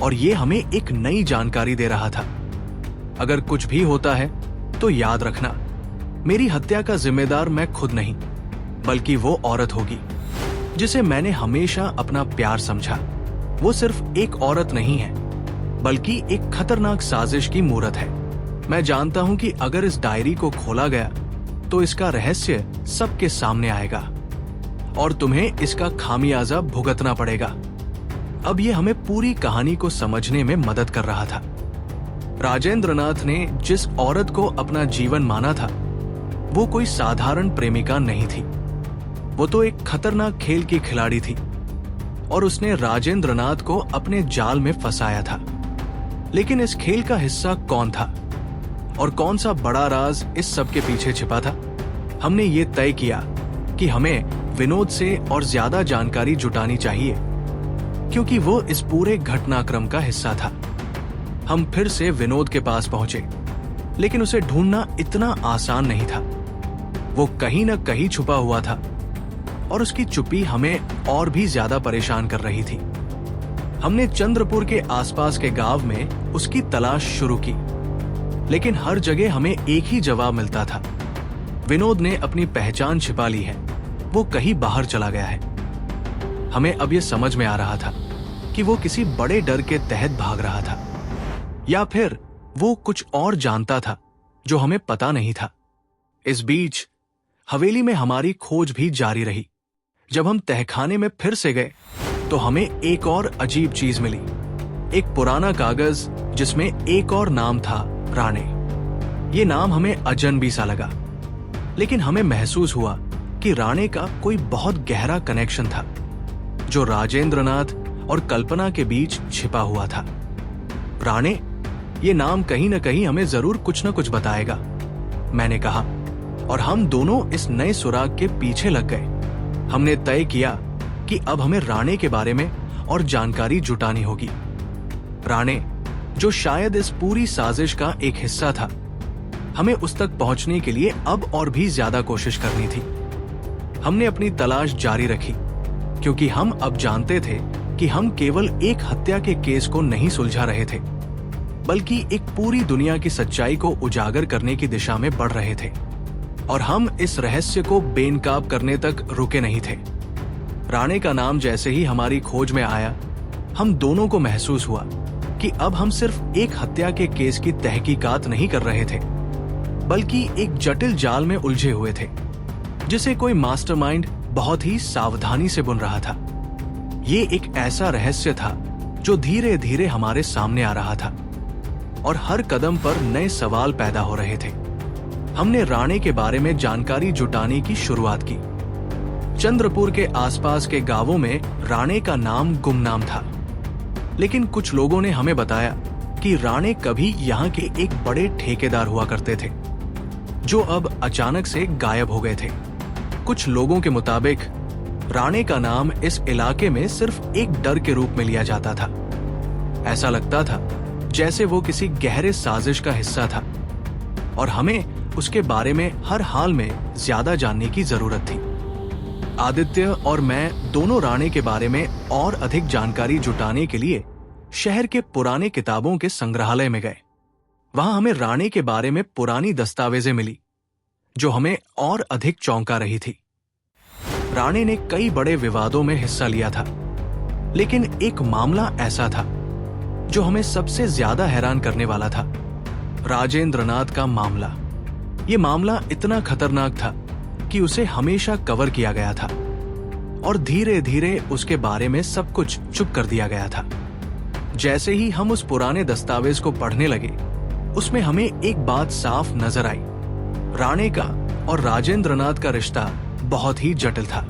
और ये हमें एक नई जानकारी दे रहा था। अगर कुछ भी होता है तो याद रखना, मेरी हत्या का जिम्मेदार मैं खुद नहीं, बल्कि वो औरत होगी जिसे मैंने हमेशा अपना प्यार समझा। वो सिर्फ एक औरत नहीं है, बल्कि एक खतरनाक साजिश की मूरत है। मैं जानता हूं कि अगर इस डायरी को खोला गया तो इसका रहस्य सबके सामने आएगा और तुम्हें इसका खामियाजा भुगतना पड़ेगा। अब ये हमें पूरी कहानी को समझने में मदद कर रहा था। राजेंद्रनाथ ने जिस औरत को अपना जीवन माना था, वो कोई साधारण प्रेमिका नहीं थी। वो तो एक खतरनाक खेल की खिलाड़ी थी और उसने राजेंद्रनाथ को अपने जाल में फंसाया था। लेकिन इस खेल का हिस्सा कौन था और कौन सा बड़ा राज इस सब के पीछे छिपा था? हमने ये तय किया कि हमें विनोद से और ज्यादा जानकारी जुटानी चाहिए, क्योंकि वो इस पूरे घटनाक्रम का हिस्सा था। हम फिर से विनोद के पास पहुंचे, लेकिन उसे ढूंढना इतना आसान नहीं था। वो कहीं न कहीं छुपा हुआ था और उसकी चुप्पी हमें और भी ज्यादा परेशान कर रही थी। हमने चंद्रपुर के आसपास के गांव में उसकी तलाश शुरू की, लेकिन हर जगह हमें एक ही जवाब मिलता था, विनोद ने अपनी पहचान छिपा ली है। वो कहीं बाहर चला गया है। हमें अब ये समझ में आ रहा था कि वो किसी बड़े डर के तहत भाग रहा था, या फिर वो कुछ और जानता था जो हमें पता नहीं था। इस बीच हवेली में हमारी खोज भी जारी रही। जब हम तहखाने में फिर से गए तो हमें एक और अजीब चीज मिली, एक पुराना कागज जिसमें एक और नाम था, राणे। ये नाम हमें अजनबी सा लगा, लेकिन हमें महसूस हुआ कि राणे का कोई बहुत गहरा कनेक्शन था जो राजेंद्रनाथ और कल्पना के बीच छिपा हुआ था। राणे, ये नाम कहीं न कहीं हमें जरूर कुछ न कुछ बताएगा, मैंने कहा, और हम दोनों इस नए सुराग के पीछे लग गए। हमने तय किया कि अब हमें राणे के बारे में और जानकारी जुटानी होगी। राणे, जो शायद इस पूरी साजिश का एक हिस्सा था, हमें उस तक पहुंचने के लिए अब और भी ज्यादा कोशिश करनी थी। हमने अपनी तलाश जारी रखी, क्योंकि हम अब जानते थे कि हम केवल एक हत्या के केस को नहीं सुलझा रहे थे, बल्कि एक पूरी दुनिया की सच्चाई को उजागर करने की दिशा में बढ़ रहे थे। और हम इस रहस्य को बेनकाब करने तक रुके नहीं थे। राणे का नाम जैसे ही हमारी खोज में आया, हम दोनों को महसूस हुआ कि अब हम सिर्फ एक हत्या के केस की तहकीकात नहीं कर रहे थे, बल्कि एक जटिल जाल में उलझे हुए थे, जिसे कोई मास्टरमाइंड बहुत ही सावधानी से बुन रहा था। ये एक ऐसा रहस्य था जो धीरे धीरे हमारे सामने आ रहा था, और हर कदम पर नए सवाल पैदा हो रहे थे। हमने राणे के बारे में जानकारी जुटाने की शुरुआत की। चंद्रपुर के आसपास के गांवों में राणे का नाम गुमनाम था, लेकिन कुछ लोगों ने हमें बताया कि राणे कभी यहाँ के एक बड़े ठेकेदार हुआ करते थे, जो अब अचानक से गायब हो गए थे। कुछ लोगों के मुताबिक राणे का नाम इस इलाके में सिर्फ एक डर के रूप में लिया जाता था। ऐसा लगता था जैसे वो किसी गहरे साजिश का हिस्सा था, और हमें उसके बारे में हर हाल में ज्यादा जानने की जरूरत थी। आदित्य और मैं दोनों राणे के बारे में और अधिक जानकारी जुटाने के लिए शहर के पुराने किताबों के संग्रहालय में गए। वहां हमें राणे के बारे में पुरानी दस्तावेजें मिली, जो हमें और अधिक चौंका रही थी। राणे ने कई बड़े विवादों में हिस्सा लिया था, लेकिन एक मामला ऐसा था जो हमें सबसे ज्यादा हैरान करने वाला था, राजेंद्रनाथ का मामला। ये मामला इतना खतरनाक था कि उसे हमेशा कवर किया गया था, और धीरे धीरे उसके बारे में सब कुछ चुप कर दिया गया था। जैसे ही हम उस पुराने दस्तावेज को पढ़ने लगे, उसमें हमें एक बात साफ नजर आई। राणे का और राजेंद्रनाथ का रिश्ता बहुत ही जटिल था।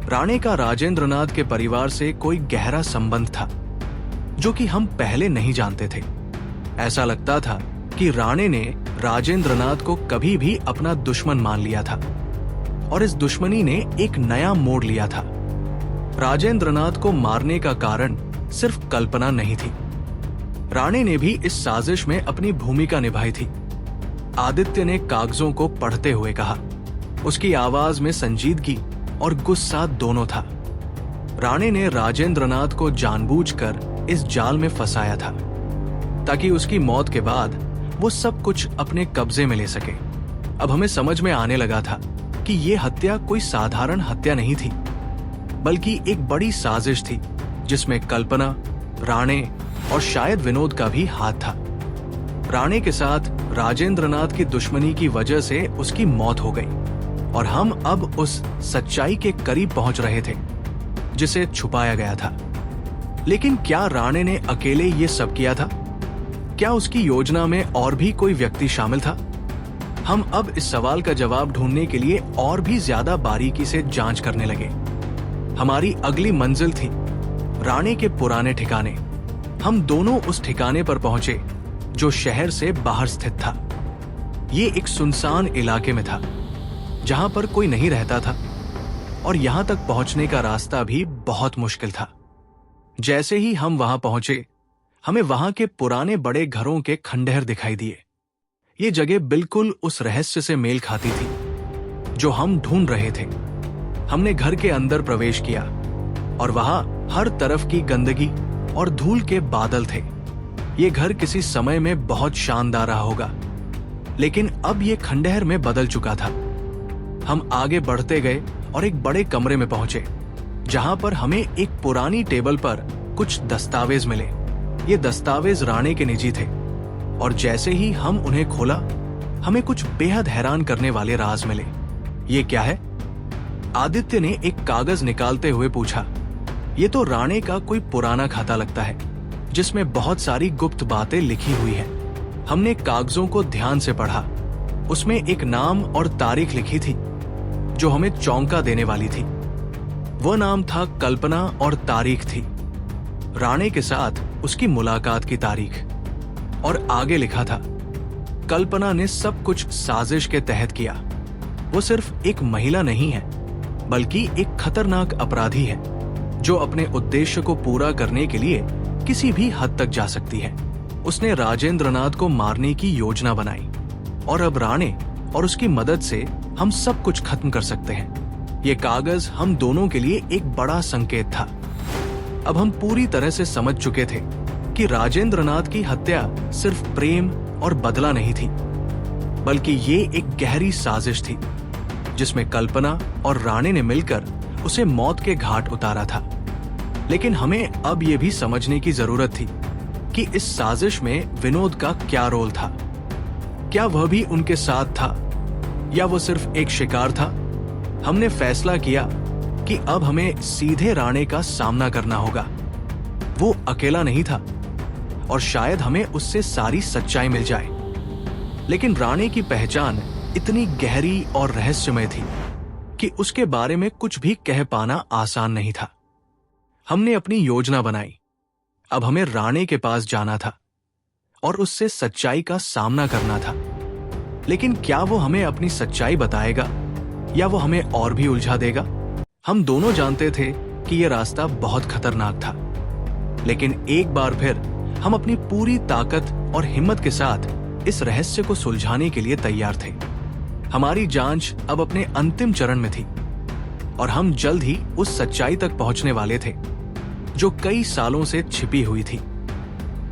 राणे का राजेंद्रनाथ के परिवार से कोई गहरा संबंध था, जो कि हम पहले नहीं जानते थे। ऐसा लगता था कि राणे ने राजेंद्रनाथ को कभी भी अपना दुश्मन मान लिया था, और इस दुश्मनी ने एक नया मोड़ लिया था। राजेंद्रनाथ को मारने का कारण सिर्फ कल्पना नहीं थी, राणे ने भी इस साजिश में अपनी भूमिका निभाई थी। आदित्य ने कागजों को पढ़ते हुए कहा। उसकी आवाज में संजीदगी और गुस्सा दोनों था। राणे ने राजेंद्रनाथ को जानबूझकर इस जाल में फंसाया था, ताकि उसकी मौत के बाद वो सब कुछ अपने कब्जे में ले सके। अब हमें समझ में आने लगा था कि ये हत्या कोई साधारण हत्या नहीं थी, बल्कि एक बड़ी साजिश थी, जिसमें कल्पना, राणे और शायद विनोद का भी हाथ था। राणे के साथ राजेंद्रनाथ की दुश्मनी की वजह से उसकी मौत हो गई, और हम अब उस सच्चाई के करीब पहुंच रहे थे जिसे छुपाया गया था। लेकिन क्या राणे ने अकेले ये सब किया था? क्या उसकी योजना में और भी कोई व्यक्ति शामिल था? हम अब इस सवाल का जवाब ढूंढने के लिए और भी ज्यादा बारीकी से जांच करने लगे। हमारी अगली मंजिल थी राणे के पुराने ठिकाने। हम दोनों उस ठिकाने पर पहुंचे जो शहर से बाहर स्थित था। ये एक सुनसान इलाके में था, जहां पर कोई नहीं रहता था, और यहां तक पहुंचने का रास्ता भी बहुत मुश्किल था। जैसे ही हम वहां पहुंचे, हमें वहां के पुराने बड़े घरों के खंडहर दिखाई दिए। ये जगह बिल्कुल उस रहस्य से मेल खाती थी जो हम ढूंढ रहे थे। हमने घर के अंदर प्रवेश किया, और वहां हर तरफ की गंदगी और धूल के बादल थे। ये घर किसी समय में बहुत शानदार रहा होगा, लेकिन अब ये खंडहर में बदल चुका था। हम आगे बढ़ते गए और एक बड़े कमरे में पहुंचे, जहां पर हमें एक पुरानी टेबल पर कुछ दस्तावेज मिले। ये दस्तावेज राणे के निजी थे, और जैसे ही हम उन्हें खोला, हमें कुछ बेहद हैरान करने वाले राज मिले। ये क्या है? आदित्य ने एक कागज निकालते हुए पूछा। ये तो राणे का कोई पुराना खाता लगता है, जिसमें बहुत सारी गुप्त बातें लिखी हुई हैं। हमने कागजों को ध्यान से पढ़ा। उसमें एक नाम और तारीख लिखी थी, जो हमें चौंका देने वाली थी। वह नाम था कल्पना, और तारीख थी राणे के साथ उसकी मुलाकात की तारीख। और आगे लिखा था, कल्पना ने सब कुछ साजिश के तहत किया। वो सिर्फ एक महिला नहीं है, बल्कि एक खतरनाक अपराधी है, जो अपने उद्देश्य को पूरा करने के लिए किसी भी हद तक जा सकती है। उसने राजेंद्रनाथ को मारने की योजना बनाई, और अब राणे और उसकी मदद से हम सब कुछ खत्म कर सकते हैं। ये कागज हम दोनों के लिए एक बड़ा संकेत था। अब हम पूरी तरह से समझ चुके थे कि राजेंद्रनाथ की हत्या सिर्फ प्रेम और बदला नहीं थी, बल्कि ये एक गहरी साजिश थी, जिसमें कल्पना और राणे ने मिलकर उसे मौत के घाट उतारा था। लेकिन हमें अब यह भी समझने की जरूरत थी कि इस साजिश में विनोद का क्या रोल था। क्या वह भी उनके साथ था, या वो सिर्फ एक शिकार था? हमने फैसला किया कि अब हमें सीधे राणे का सामना करना होगा। वो अकेला नहीं था, और शायद हमें उससे सारी सच्चाई मिल जाए। लेकिन राणे की पहचान इतनी गहरी और रहस्यमय थी कि उसके बारे में कुछ भी कह पाना आसान नहीं था। हमने अपनी योजना बनाई। अब हमें राणे के पास जाना था और उससे सच्चाई का सामना करना था। लेकिन क्या वो हमें अपनी सच्चाई बताएगा, या वो हमें और भी उलझा देगा? हम दोनों जानते थे कि यह रास्ता बहुत खतरनाक था, लेकिन एक बार फिर हम अपनी पूरी ताकत और हिम्मत के साथ इस रहस्य को सुलझाने के लिए तैयार थे। हमारी जांच अब अपने अंतिम चरण में थी, और हम जल्द ही उस सच्चाई तक पहुंचने वाले थे, जो कई सालों से छिपी हुई थी।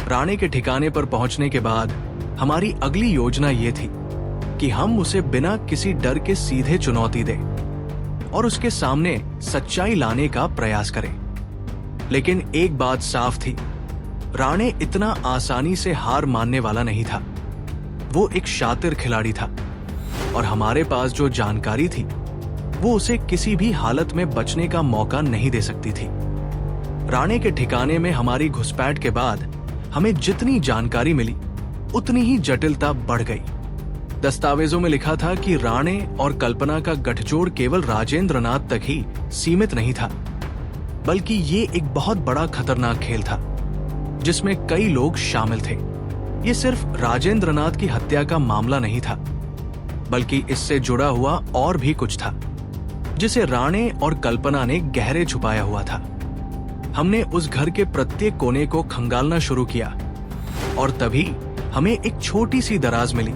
राणे के ठिकाने पर पहुंचने के बाद हमारी अगली योजना ये थी कि हम उसे बिना किसी डर के सीधे चुनौती दें और उसके सामने सच्चाई लाने का प्रयास करें। लेकिन एक बात साफ थी, राणे इतना आसानी से हार मानने वाला नहीं था। वो एक शातिर खिलाड़ी था, और हमारे पास जो जानकारी थी, वो उसे किसी भी हालत में बचने का मौका नहीं दे सकती थी। राणे के ठिकाने में हमारी घुसपैठ के बाद हमें जितनी जानकारी मिली, उतनी ही जटिलता बढ़ गई। दस्तावेजों में लिखा था कि राणे और कल्पना का गठजोड़ केवल राजेंद्रनाथ तक ही सीमित नहीं था, बल्कि ये एक बहुत बड़ा खतरनाक खेल था, जिसमें कई लोग शामिल थे। ये सिर्फ राजेंद्रनाथ की हत्या का मामला नहीं था, बल्कि इससे जुड़ा हुआ और भी कुछ था, जिसे राणे और कल्पना ने गहरे छुपाया हुआ था। हमने उस घर के प्रत्येक कोने को खंगालना शुरू किया, और तभी हमें एक छोटी सी दराज मिली,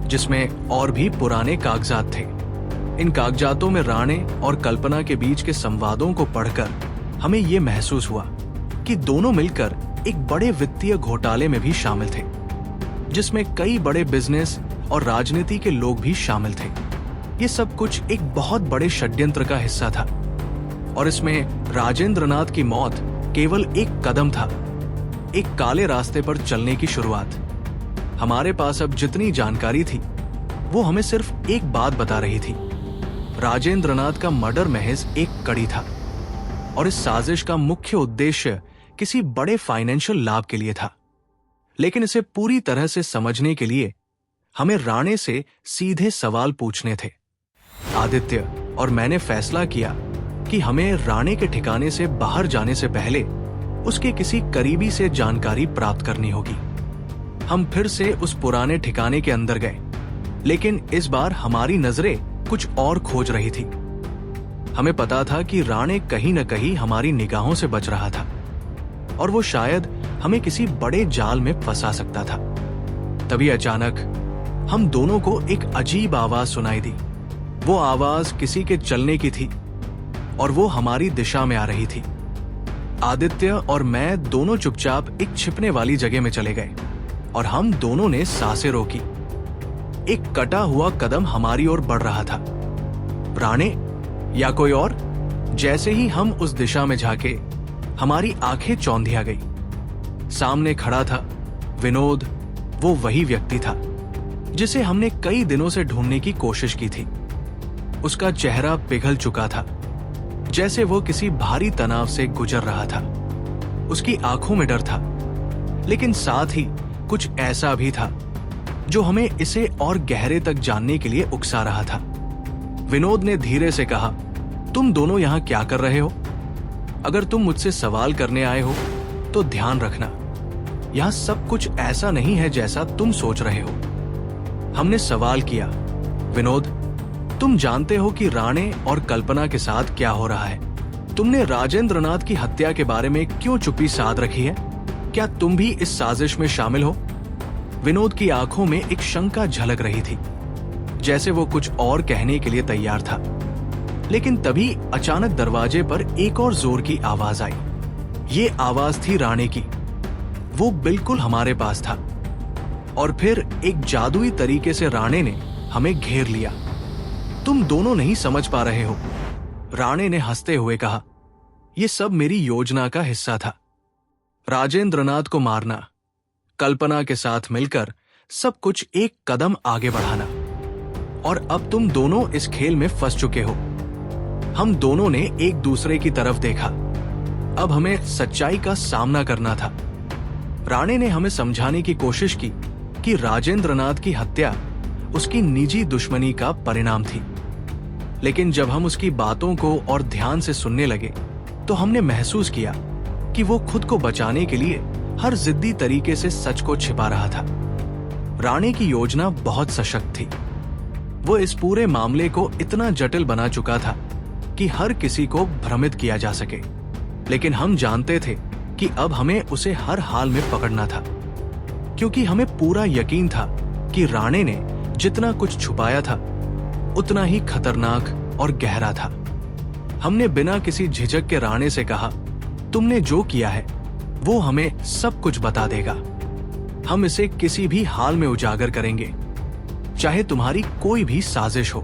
जिसमें और भी पुराने कागजात थे। इन कागजातों में राणे और कल्पना के बीच के संवादों को पढ़कर हमें ये महसूस हुआ कि दोनों मिलकर एक बड़े वित्तीय घोटाले में भी शामिल थे, जिसमें कई बड़े बिजनेस और राजनीति के लोग भी शामिल थे। ये सब कुछ एक बहुत बड़े षड्यंत्र का हिस्सा था, और इसमें राजेंद्रनाथ की मौत केवल एक कदम था, एक काले रास्ते पर चलने की शुरुआत। हमारे पास अब जितनी जानकारी थी, वो हमें सिर्फ एक बात बता रही थी, राजेंद्रनाथ का मर्डर महज एक कड़ी था, और इस साजिश का मुख्य उद्देश्य किसी बड़े फाइनेंशियल लाभ के लिए था। लेकिन इसे पूरी तरह से समझने के लिए हमें राणे से सीधे सवाल पूछने थे। आदित्य और मैंने फैसला किया कि हमें राणे के ठिकाने से बाहर जाने से पहले उसके किसी करीबी से जानकारी प्राप्त करनी होगी। हम फिर से उस पुराने ठिकाने के अंदर गए, लेकिन इस बार हमारी नजरें कुछ और खोज रही थी। हमें पता था कि राणे कहीं न कहीं हमारी निगाहों से बच रहा था, और वो शायद हमें किसी बड़े जाल में फंसा सकता था। तभी अचानक हम दोनों को एक अजीब आवाज सुनाई दी। वो आवाज किसी के चलने की थी, और वो हमारी दिशा में आ रही थी। आदित्य और मैं दोनों चुपचाप एक छिपने वाली जगह में चले गए, और हम दोनों ने सांसें रोकी। एक कटा हुआ कदम हमारी ओर बढ़ रहा था। राणे, या कोई और? जैसे ही हम उस दिशा में झांके, हमारी आंखें चौंधिया गई। सामने खड़ा था विनोद, वो वही व्यक्ति था जिसे हमने कई दिनों से ढूंढने की कोशिश की थी। उसका चेहरा पिघल चुका था, जैसे वो किसी भारी तनाव से गुजर रहा था। उसकी आंखों में डर था, लेकिन साथ ही कुछ ऐसा भी था जो हमें इसे और गहरे तक जानने के लिए उकसा रहा था। विनोद ने धीरे से कहा, तुम दोनों यहां क्या कर रहे हो? अगर तुम मुझसे सवाल करने आए हो तो ध्यान रखना, यहां सब कुछ ऐसा नहीं है जैसा तुम सोच रहे हो। हमने सवाल किया, विनोद, तुम जानते हो कि राणे और कल्पना के साथ क्या हो रहा है? तुमने राजेंद्रनाथ की हत्या के बारे में क्यों चुप्पी साध रखी है? क्या तुम भी इस साजिश में शामिल हो? विनोद की आंखों में एक शंका झलक रही थी, जैसे वो कुछ और कहने के लिए तैयार था। लेकिन तभी अचानक दरवाजे पर एक और जोर की आवाज आई। ये आवाज थी राणे की। वो बिल्कुल हमारे पास था, और फिर एक जादुई तरीके से राणे ने हमें घेर लिया। तुम दोनों नहीं समझ पा रहे हो, राणे ने हंसते हुए कहा। यह सब मेरी योजना का हिस्सा था। राजेंद्रनाथ को मारना, कल्पना के साथ मिलकर सब कुछ एक कदम आगे बढ़ाना, और अब तुम दोनों इस खेल में फंस चुके हो। हम दोनों ने एक दूसरे की तरफ देखा। अब हमें सच्चाई का सामना करना था। राणे ने हमें समझाने की कोशिश की कि राजेंद्रनाथ की हत्या उसकी निजी दुश्मनी का परिणाम थी, लेकिन जब हम उसकी बातों को और ध्यान से सुनने लगे तो हमने महसूस किया कि वो खुद को बचाने के लिए हर जिद्दी तरीके से सच को छिपा रहा था। राणे की योजना बहुत सशक्त थी। वो इस पूरे मामले को इतना जटिल बना चुका था कि हर किसी को भ्रमित किया जा सके, लेकिन हम जानते थे कि अब हमें उसे हर हाल में पकड़ना था, क्योंकि हमें पूरा यकीन था कि राणे ने जितना कुछ छुपाया था उतना ही खतरनाक और गहरा था। हमने बिना किसी झिझक के राणे से कहा, तुमने जो किया है वो हमें सब कुछ बता देगा। हम इसे किसी भी हाल में उजागर करेंगे, चाहे तुम्हारी कोई भी साजिश हो।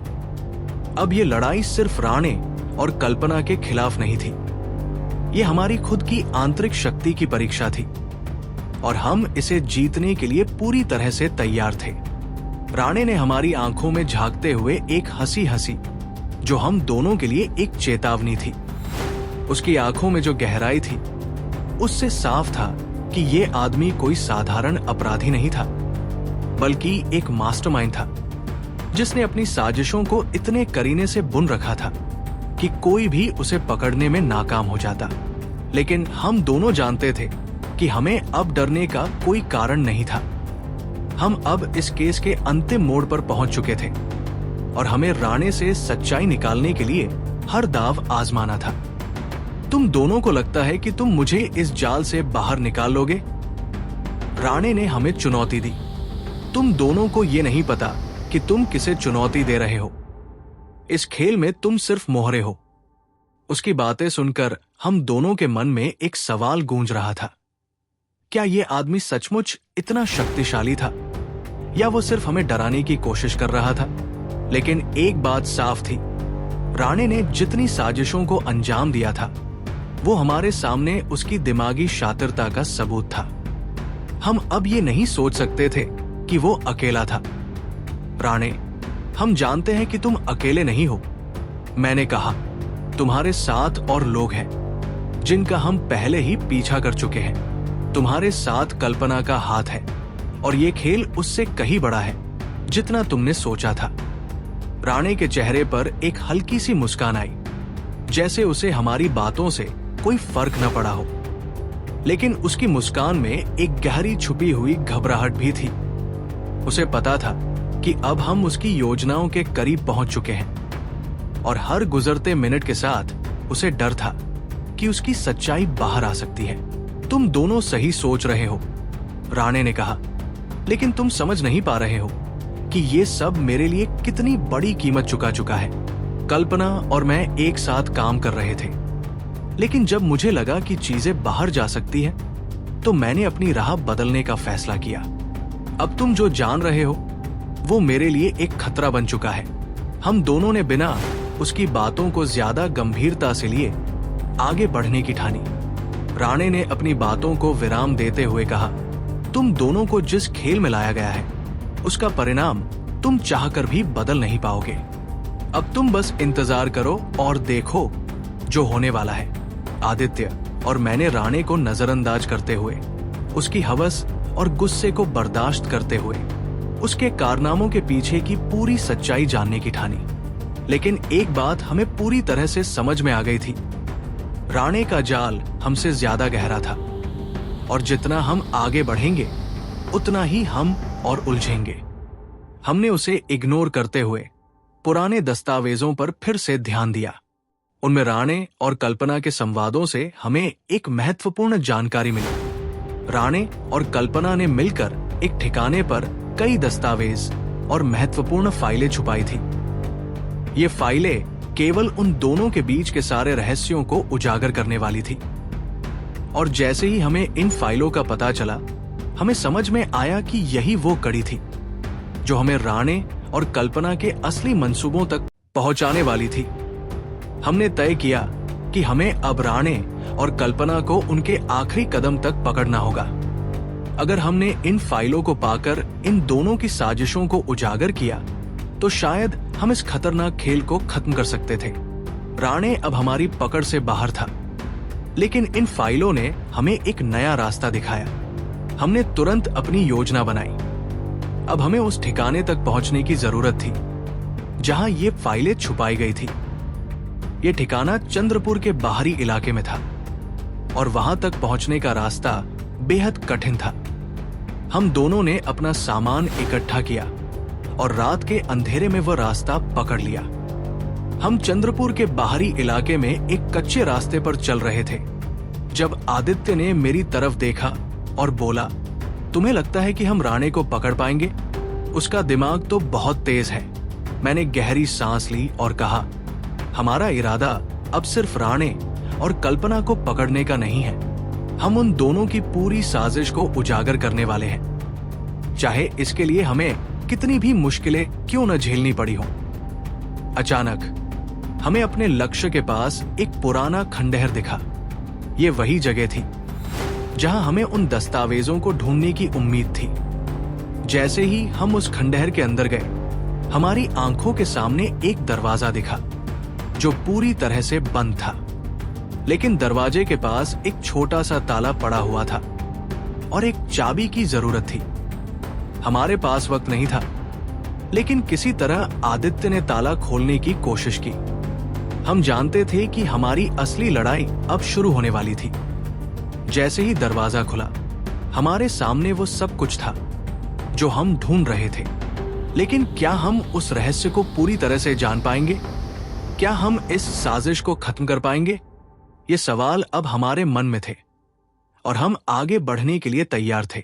अब ये लड़ाई सिर्फ राणे और कल्पना के खिलाफ नहीं थी, ये हमारी खुद की आंतरिक शक्ति की परीक्षा थी, और हम इसे जीतने के लिए पूरी तरह से तैयार थे। राणे ने हमारी आंखों में झांकते हुए एक हंसी हंसी, जो हम दोनों के लिए एक चेतावनी थी। उसकी आंखों में जो गहराई थी, उससे साफ था कि ये आदमी कोई साधारण अपराधी नहीं था, बल्कि एक मास्टरमाइंड था, जिसने अपनी साजिशों को इतने करीने से बुन रखा था कि कोई भी उसे पकड़ने में नाकाम हो जाता। लेकिन हम दोनों जानते थे कि हमें अब डरने का कोई कारण नहीं था। हम अब इस केस के अंतिम मोड़ पर पहुंच चुके थे, और हमें राणे से सच्चाई निकालने के लिए हर दाव आजमाना था। तुम दोनों को लगता है कि तुम मुझे इस जाल से बाहर निकाल लोगे? राणे ने हमें चुनौती दी। तुम दोनों को यह नहीं पता कि तुम किसे चुनौती दे रहे हो। इस खेल में तुम सिर्फ मोहरे हो। उसकी बातें सुनकर हम दोनों के मन में एक सवाल गूंज रहा था, क्या यह आदमी सचमुच इतना शक्तिशाली था, या वो सिर्फ हमें डराने की कोशिश कर रहा था? लेकिन एक बात साफ थी, राणे ने जितनी साजिशों को अंजाम दिया था, वो हमारे सामने उसकी दिमागी शातिरता का सबूत था। हम अब ये नहीं सोच सकते थे कि वो अकेला था। राणे, हम जानते हैं कि तुम अकेले नहीं हो। मैंने कहा, तुम्हारे साथ और लोग हैं जिनका हम पहले ही पीछा कर चुके हैं। तुम्हारे साथ कल्पना का हाथ है, और ये खेल उससे कहीं बड़ा है जितना तुमने सोचा था। राणे के चेहरे पर एक हल्की सी मुस्कान आई, जैसे उसे हमारी बातों से कोई फर्क न पड़ा हो। लेकिन उसकी मुस्कान में एक गहरी छुपी हुई घबराहट भी थी। उसे पता था कि अब हम उसकी योजनाओं के करीब पहुंच चुके हैं, और हर गुजरते मिनट के साथ उसे डर था कि उसकी सच्चाई बाहर आ सकती है। तुम दोनों सही सोच रहे हो, राणे ने कहा, लेकिन तुम समझ नहीं पा रहे हो कि ये सब मेरे लिए कितनी बड़ी कीमत चुका है। कल्पना और मैं एक साथ काम कर रहे थे, लेकिन जब मुझे लगा कि चीजें बाहर जा सकती हैं, तो मैंने अपनी राह बदलने का फैसला किया। अब तुम जो जान रहे हो वो मेरे लिए एक खतरा बन चुका है। हम दोनों ने बिना उसकी बातों को ज्यादा गंभीरता से लिए आगे बढ़ने की ठानी। राणे ने अपनी बातों को विराम देते हुए कहा, तुम दोनों को जिस खेल में लाया गया है उसका परिणाम तुम चाहकर भी बदल नहीं पाओगे। अब तुम बस इंतजार करो और देखो जो होने वाला है। आदित्य और मैंने राणे को नजरअंदाज करते हुए, उसकी हवस और गुस्से को बर्दाश्त करते हुए उसके कारनामों के पीछे की पूरी सच्चाई जानने की ठानी। लेकिन एक बात हमें पूरी तरह से समझ में आ गई थी, राणे का जाल हमसे ज्यादा गहरा था और जितना हम आगे बढ़ेंगे उतना ही हम और उलझेंगे। हमने उसे इग्नोर करते हुए पुराने दस्तावेजों पर फिर से ध्यान दिया। उनमें राणे और कल्पना के संवादों से हमें एक महत्वपूर्ण जानकारी मिली। राणे और कल्पना ने मिलकर एक ठिकाने पर कई दस्तावेज और महत्वपूर्ण फाइलें छुपाई थी। ये फाइलें केवल उन दोनों के बीच के सारे रहस्यों को उजागर करने वाली थी। और जैसे ही हमें इन फाइलों का पता चला, हमें समझ में आया कि यही वो कड़ी थी जो हमें राणे और कल्पना के असली मंसूबों तक पहुंचाने वाली थी। हमने तय किया कि हमें अब राणे और कल्पना को उनके आखिरी कदम तक पकड़ना होगा। अगर हमने इन फाइलों को पाकर इन दोनों की साजिशों को उजागर किया तो शायद हम इस खतरनाक खेल को खत्म कर सकते थे। राणे अब हमारी पकड़ से बाहर था, लेकिन इन फाइलों ने हमें एक नया रास्ता दिखाया। हमने तुरंत अपनी योजना बनाई। अब हमें उस ठिकाने तक पहुंचने की जरूरत थी जहां ये फाइलें छुपाई गई थी। ये ठिकाना चंद्रपुर के बाहरी इलाके में था और वहां तक पहुंचने का रास्ता बेहद कठिन था। हम दोनों ने अपना सामान इकट्ठा किया और रात के अंधेरे में वह रास्ता पकड़ लिया। हम चंद्रपुर के बाहरी इलाके में एक कच्चे रास्ते पर चल रहे थे जब आदित्य ने मेरी तरफ देखा और बोला, तुम्हें लगता है कि हम राणे को पकड़ पाएंगे? उसका दिमाग तो बहुत तेज है। मैंने गहरी सांस ली और कहा, हमारा इरादा अब सिर्फ राणे और कल्पना को पकड़ने का नहीं है। हम उन दोनों की पूरी साजिश को उजागर करने वाले हैं, चाहे इसके लिए हमें कितनी भी मुश्किलें क्यों न झेलनी पड़ी हो। अचानक हमें अपने लक्ष्य के पास एक पुराना खंडहर दिखा। ये वही जगह थी जहां हमें उन दस्तावेजों को ढूंढने की उम्मीद थी। जैसे ही हम उस खंडहर के अंदर गए, हमारी आंखों के सामने एक दरवाजा दिखा जो पूरी तरह से बंद था, लेकिन दरवाजे के पास एक छोटा सा ताला पड़ा हुआ था और एक चाबी की जरूरत थी। हमारे पास वक्त नहीं था, लेकिन किसी तरह आदित्य ने ताला खोलने की कोशिश की। हम जानते थे कि हमारी असली लड़ाई अब शुरू होने वाली थी। जैसे ही दरवाजा खुला, हमारे सामने वो सब कुछ था जो हम ढूंढ रहे थे। लेकिन क्या हम उस रहस्य को पूरी तरह से जान पाएंगे? क्या हम इस साजिश को खत्म कर पाएंगे? ये सवाल अब हमारे मन में थे और हम आगे बढ़ने के लिए तैयार थे।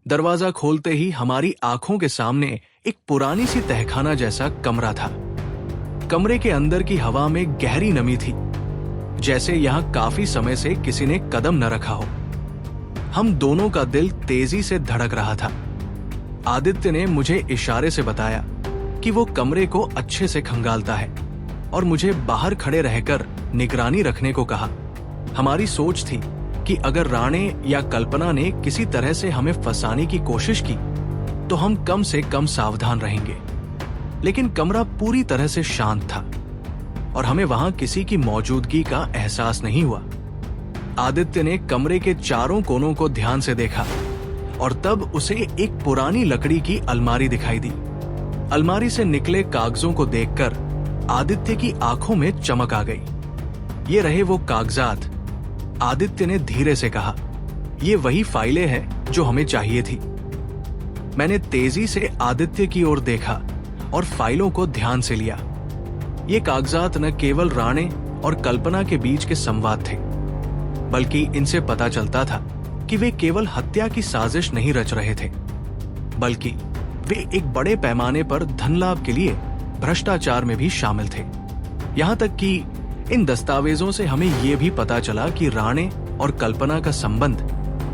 दरवाजा खोलते ही हमारी आंखों के सामने एक पुरानी सी तहखाना जैसा कमरा था। कमरे के अंदर की हवा में गहरी नमी थी, जैसे यहां काफी समय से किसी ने कदम न रखा हो। हम दोनों का दिल तेजी से धड़क रहा था। आदित्य ने मुझे इशारे से बताया कि वो कमरे को अच्छे से खंगालता है और मुझे बाहर खड़े रहकर निगरानी रखने को कहा। हमारी सोच थी कि अगर राणे या कल्पना ने किसी तरह से हमें फंसाने की कोशिश की तो हम कम से कम सावधान रहेंगे। लेकिन कमरा पूरी तरह से शांत था और हमें वहां किसी की मौजूदगी का एहसास नहीं हुआ। आदित्य ने कमरे के चारों कोनों को ध्यान से देखा और तब उसे एक पुरानी लकड़ी की अलमारी दिखाई दी। अलमारी से निकले कागजों को देखकर आदित्य की आंखों में चमक आ गई। ये रहे वो कागजात। आदित्य ने धीरे से कहा, ये वही फाइलें हैं जो हमें चाहिए थी। मैंने तेजी से आदित्य की ओर देखा और फाइलों को ध्यान से लिया। ये कागजात न केवल राणे और कल्पना के बीच के संवाद थे, बल्कि इनसे पता चलता था कि वे केवल हत्या की साजिश नहीं रच रहे थे, बल्कि वे एक बड़े पैमाने पर धन लाभ के लिए भ्रष्टाचार में भी शामिल थे। यहाँ तक कि इन दस्तावेजों से हमें यह भी पता चला कि राणे और कल्पना का संबंध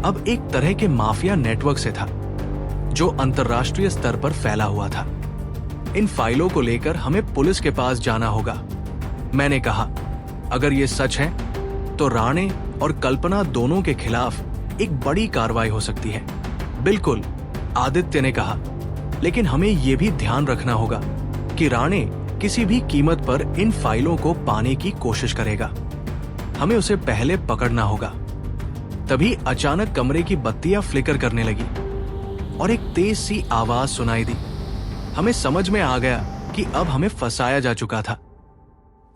अब एक तरह के माफिया नेटवर्क से था जो अंतर्राष्ट्रीय स्तर पर फैला हुआ था। इन फाइलों को लेकर हमें पुलिस के पास जाना होगा मैंने कहा, अगर ये सच है तो राणे और कल्पना दोनों के खिलाफ एक बड़ी कार्रवाई हो सकती है। बिल्कुल, आदित्य ने कहा, लेकिन हमें यह भी ध्यान रखना होगा कि राणे किसी भी कीमत पर इन फाइलों को पाने की कोशिश करेगा। हमें उसे पहले पकड़ना होगा। तभी अचानक कमरे की बत्तियां फ्लिकर करने लगी और एक तेज सी आवाज सुनाई दी। हमें समझ में आ गया कि अब हमें फंसाया जा चुका था।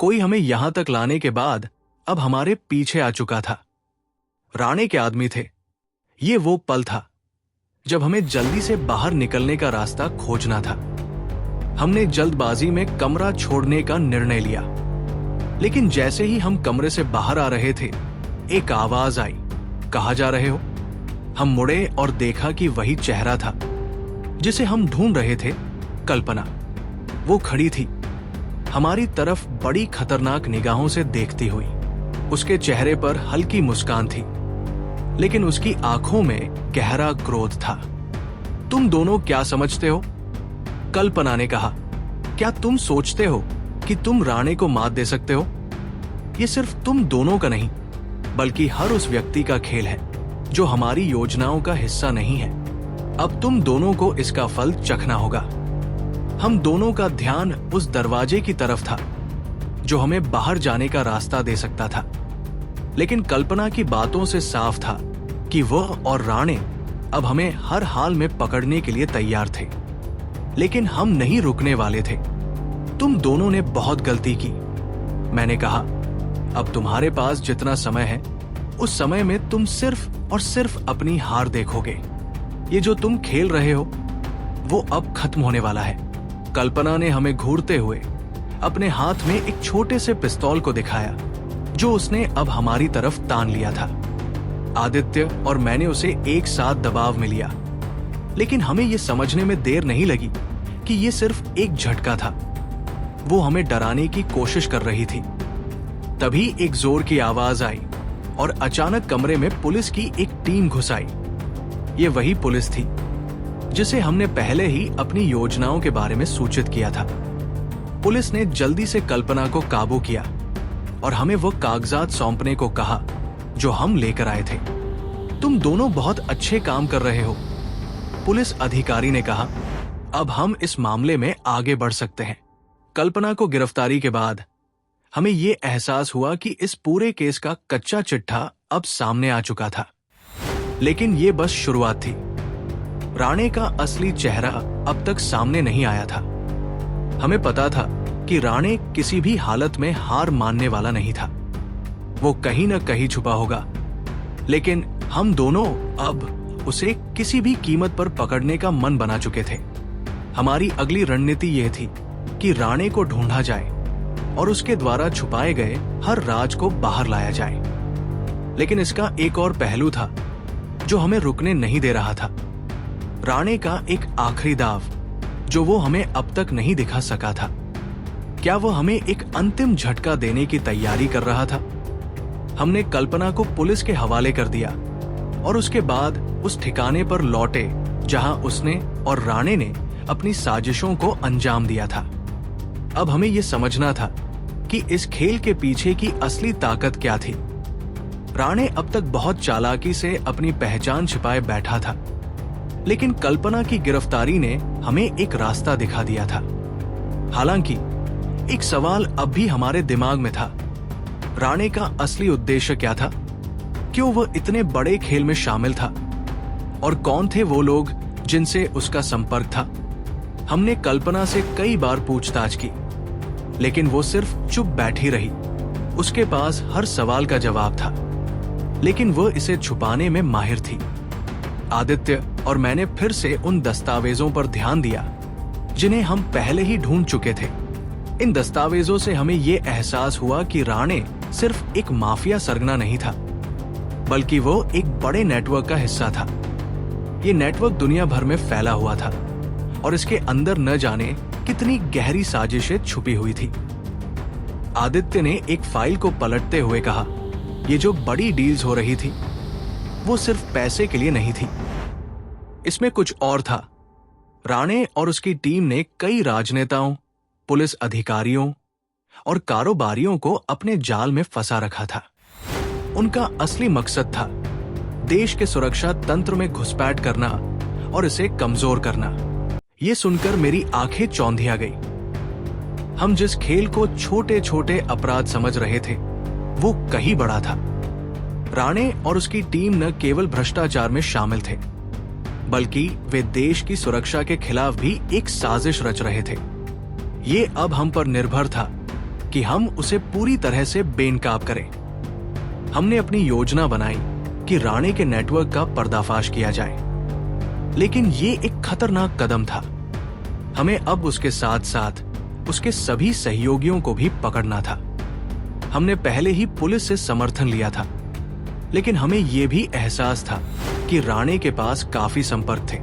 कोई हमें यहां तक लाने के बाद अब हमारे पीछे आ चुका था। राणे के आदमी थे। ये वो पल था जब हमें जल्दी से बाहर निकलने का रास्ता खोजना था। हमने जल्दबाजी में कमरा छोड़ने का निर्णय लिया, लेकिन जैसे ही हम कमरे से बाहर आ रहे थे, एक आवाज आई, कहाँ जा रहे हो? हम मुड़े और देखा कि वही चेहरा था जिसे हम ढूंढ रहे थे, कल्पना। वो खड़ी थी, हमारी तरफ बड़ी खतरनाक निगाहों से देखती हुई। उसके चेहरे पर हल्की मुस्कान थी, लेकिन उसकी आंखों में गहरा क्रोध था। तुम दोनों क्या समझते हो? कल्पना ने कहा, क्या तुम सोचते हो कि तुम राणे को मात दे सकते हो? ये सिर्फ तुम दोनों का नहीं, बल्कि हर उस व्यक्ति का खेल है जो हमारी योजनाओं का हिस्सा नहीं है। अब तुम दोनों को इसका फल चखना होगा। हम दोनों का ध्यान उस दरवाजे की तरफ था जो हमें बाहर जाने का रास्ता दे सकता था, लेकिन कल्पना की बातों से साफ था कि वह और राणे अब हमें हर हाल में पकड़ने के लिए तैयार थे। लेकिन हम नहीं रुकने वाले थे। तुम दोनों ने बहुत गलती की, मैंने कहा। अब तुम्हारे पास जितना समय है, उस समय में तुम सिर्फ और सिर्फ अपनी हार देखोगे। ये जो तुम खेल रहे हो वो अब खत्म होने वाला है। कल्पना ने हमें घूरते हुए अपने हाथ में एक छोटे से पिस्तौल को दिखाया जो उसने अब हमारी तरफ तान लिया था। आदित्य और मैंने उसे एक साथ दबाव में लिया, लेकिन हमें यह समझने में देर नहीं लगी कि यह सिर्फ एक झटका था। वो हमें डराने की कोशिश कर रही थी। तभी एक जोर की आवाज आई और अचानक कमरे में पुलिस की एक टीम घुस आई। ये वही पुलिस थी जिसे हमने पहले ही अपनी योजनाओं के बारे में सूचित किया था। पुलिस ने जल्दी से कल्पना को काबू किया और हमें वो कागजात सौंपने को कहा जो हम लेकर आए थे। तुम दोनों बहुत अच्छे काम कर रहे हो, पुलिस अधिकारी ने कहा। अब हम इस मामले में आगे बढ़ सकते हैं। कल्पना को गिरफ्तारी के बाद हमें ये एहसास हुआ कि इस पूरे केस का कच्चा चिट्ठा अब सामने आ चुका था, लेकिन ये बस शुरुआत थी। राणे का असली चेहरा अब तक सामने नहीं आया था। हमें पता था कि राणे किसी भी हालत में हार मानने वाला नहीं था। वो कहीं न कहीं छुपा होगा, लेकिन हम दोनों अब उसे किसी भी कीमत पर पकड़ने का मन बना चुके थे। हमारी अगली रणनीति यह थी कि राणे को ढूंढा जाए और उसके द्वारा छुपाए गए हर राज को बाहर लाया जाए। लेकिन इसका एक और पहलू था जो हमें रुकने नहीं दे रहा था। राणे का एक आखिरी दाव जो वो हमें अब तक नहीं दिखा सका था। क्या वो हमें एक अंतिम झटका देने की तैयारी कर रहा था? हमने कल्पना को पुलिस के हवाले कर दिया और उसके बाद उस ठिकाने पर लौटे जहां उसने और राणे ने अपनी साजिशों को अंजाम दिया था। अब हमें यह समझना था कि इस खेल के पीछे की असली ताकत क्या थी। राणे अब तक बहुत चालाकी से अपनी पहचान छिपाए बैठा था, लेकिन कल्पना की गिरफ्तारी ने हमें एक रास्ता दिखा दिया था। हालांकि एक सवाल अब भी हमारे दिमाग में था, राणे का असली उद्देश्य क्या था? क्यों वह इतने बड़े खेल में शामिल था? और कौन थे वो लोग जिनसे उसका संपर्क था? हमने कल्पना से कई बार पूछताछ की, लेकिन वो सिर्फ चुप बैठी रही। उसके पास हर सवाल का जवाब था, लेकिन वह इसे छुपाने में माहिर थी। आदित्य और मैंने फिर से उन दस्तावेजों पर ध्यान दिया जिन्हें हम पहले ही ढूंढ चुके थे। इन दस्तावेजों से हमें यह एहसास हुआ कि राणे सिर्फ एक माफिया सरगना नहीं था, बल्कि वो एक बड़े नेटवर्क का हिस्सा था। ये नेटवर्क दुनिया भर में फैला हुआ था और इसके अंदर न जाने कितनी गहरी साजिशें छुपी हुई थी। आदित्य ने एक फाइल को पलटते हुए कहा, ये जो बड़ी डील्स हो रही थी वो सिर्फ पैसे के लिए नहीं थी, इसमें कुछ और था। राणे और उसकी टीम ने कई राजनेताओं, पुलिस अधिकारियों, और कारोबारियों को अपने जाल में फंसा रखा था। उनका असली मकसद था देश के सुरक्षा तंत्र में घुसपैठ करना और इसे कमजोर करना। ये सुनकर मेरी आंखें चौंधिया गई। हम जिस खेल को छोटे छोटे अपराध समझ रहे थे वो कहीं बड़ा था। राणे और उसकी टीम न केवल भ्रष्टाचार में शामिल थे, बल्कि वे देश की सुरक्षा के खिलाफ भी एक साजिश रच रहे थे। ये अब हम पर निर्भर था कि हम उसे पूरी तरह से बेनकाब करें। हमने अपनी योजना बनाई कि राणे के नेटवर्क का पर्दाफाश किया जाए, लेकिन ये एक खतरनाक कदम था। हमें अब उसके साथ साथ उसके सभी सहयोगियों को भी पकड़ना था। हमने पहले ही पुलिस से समर्थन लिया था, लेकिन हमें यह भी एहसास था कि राणे के पास काफी संपर्क थे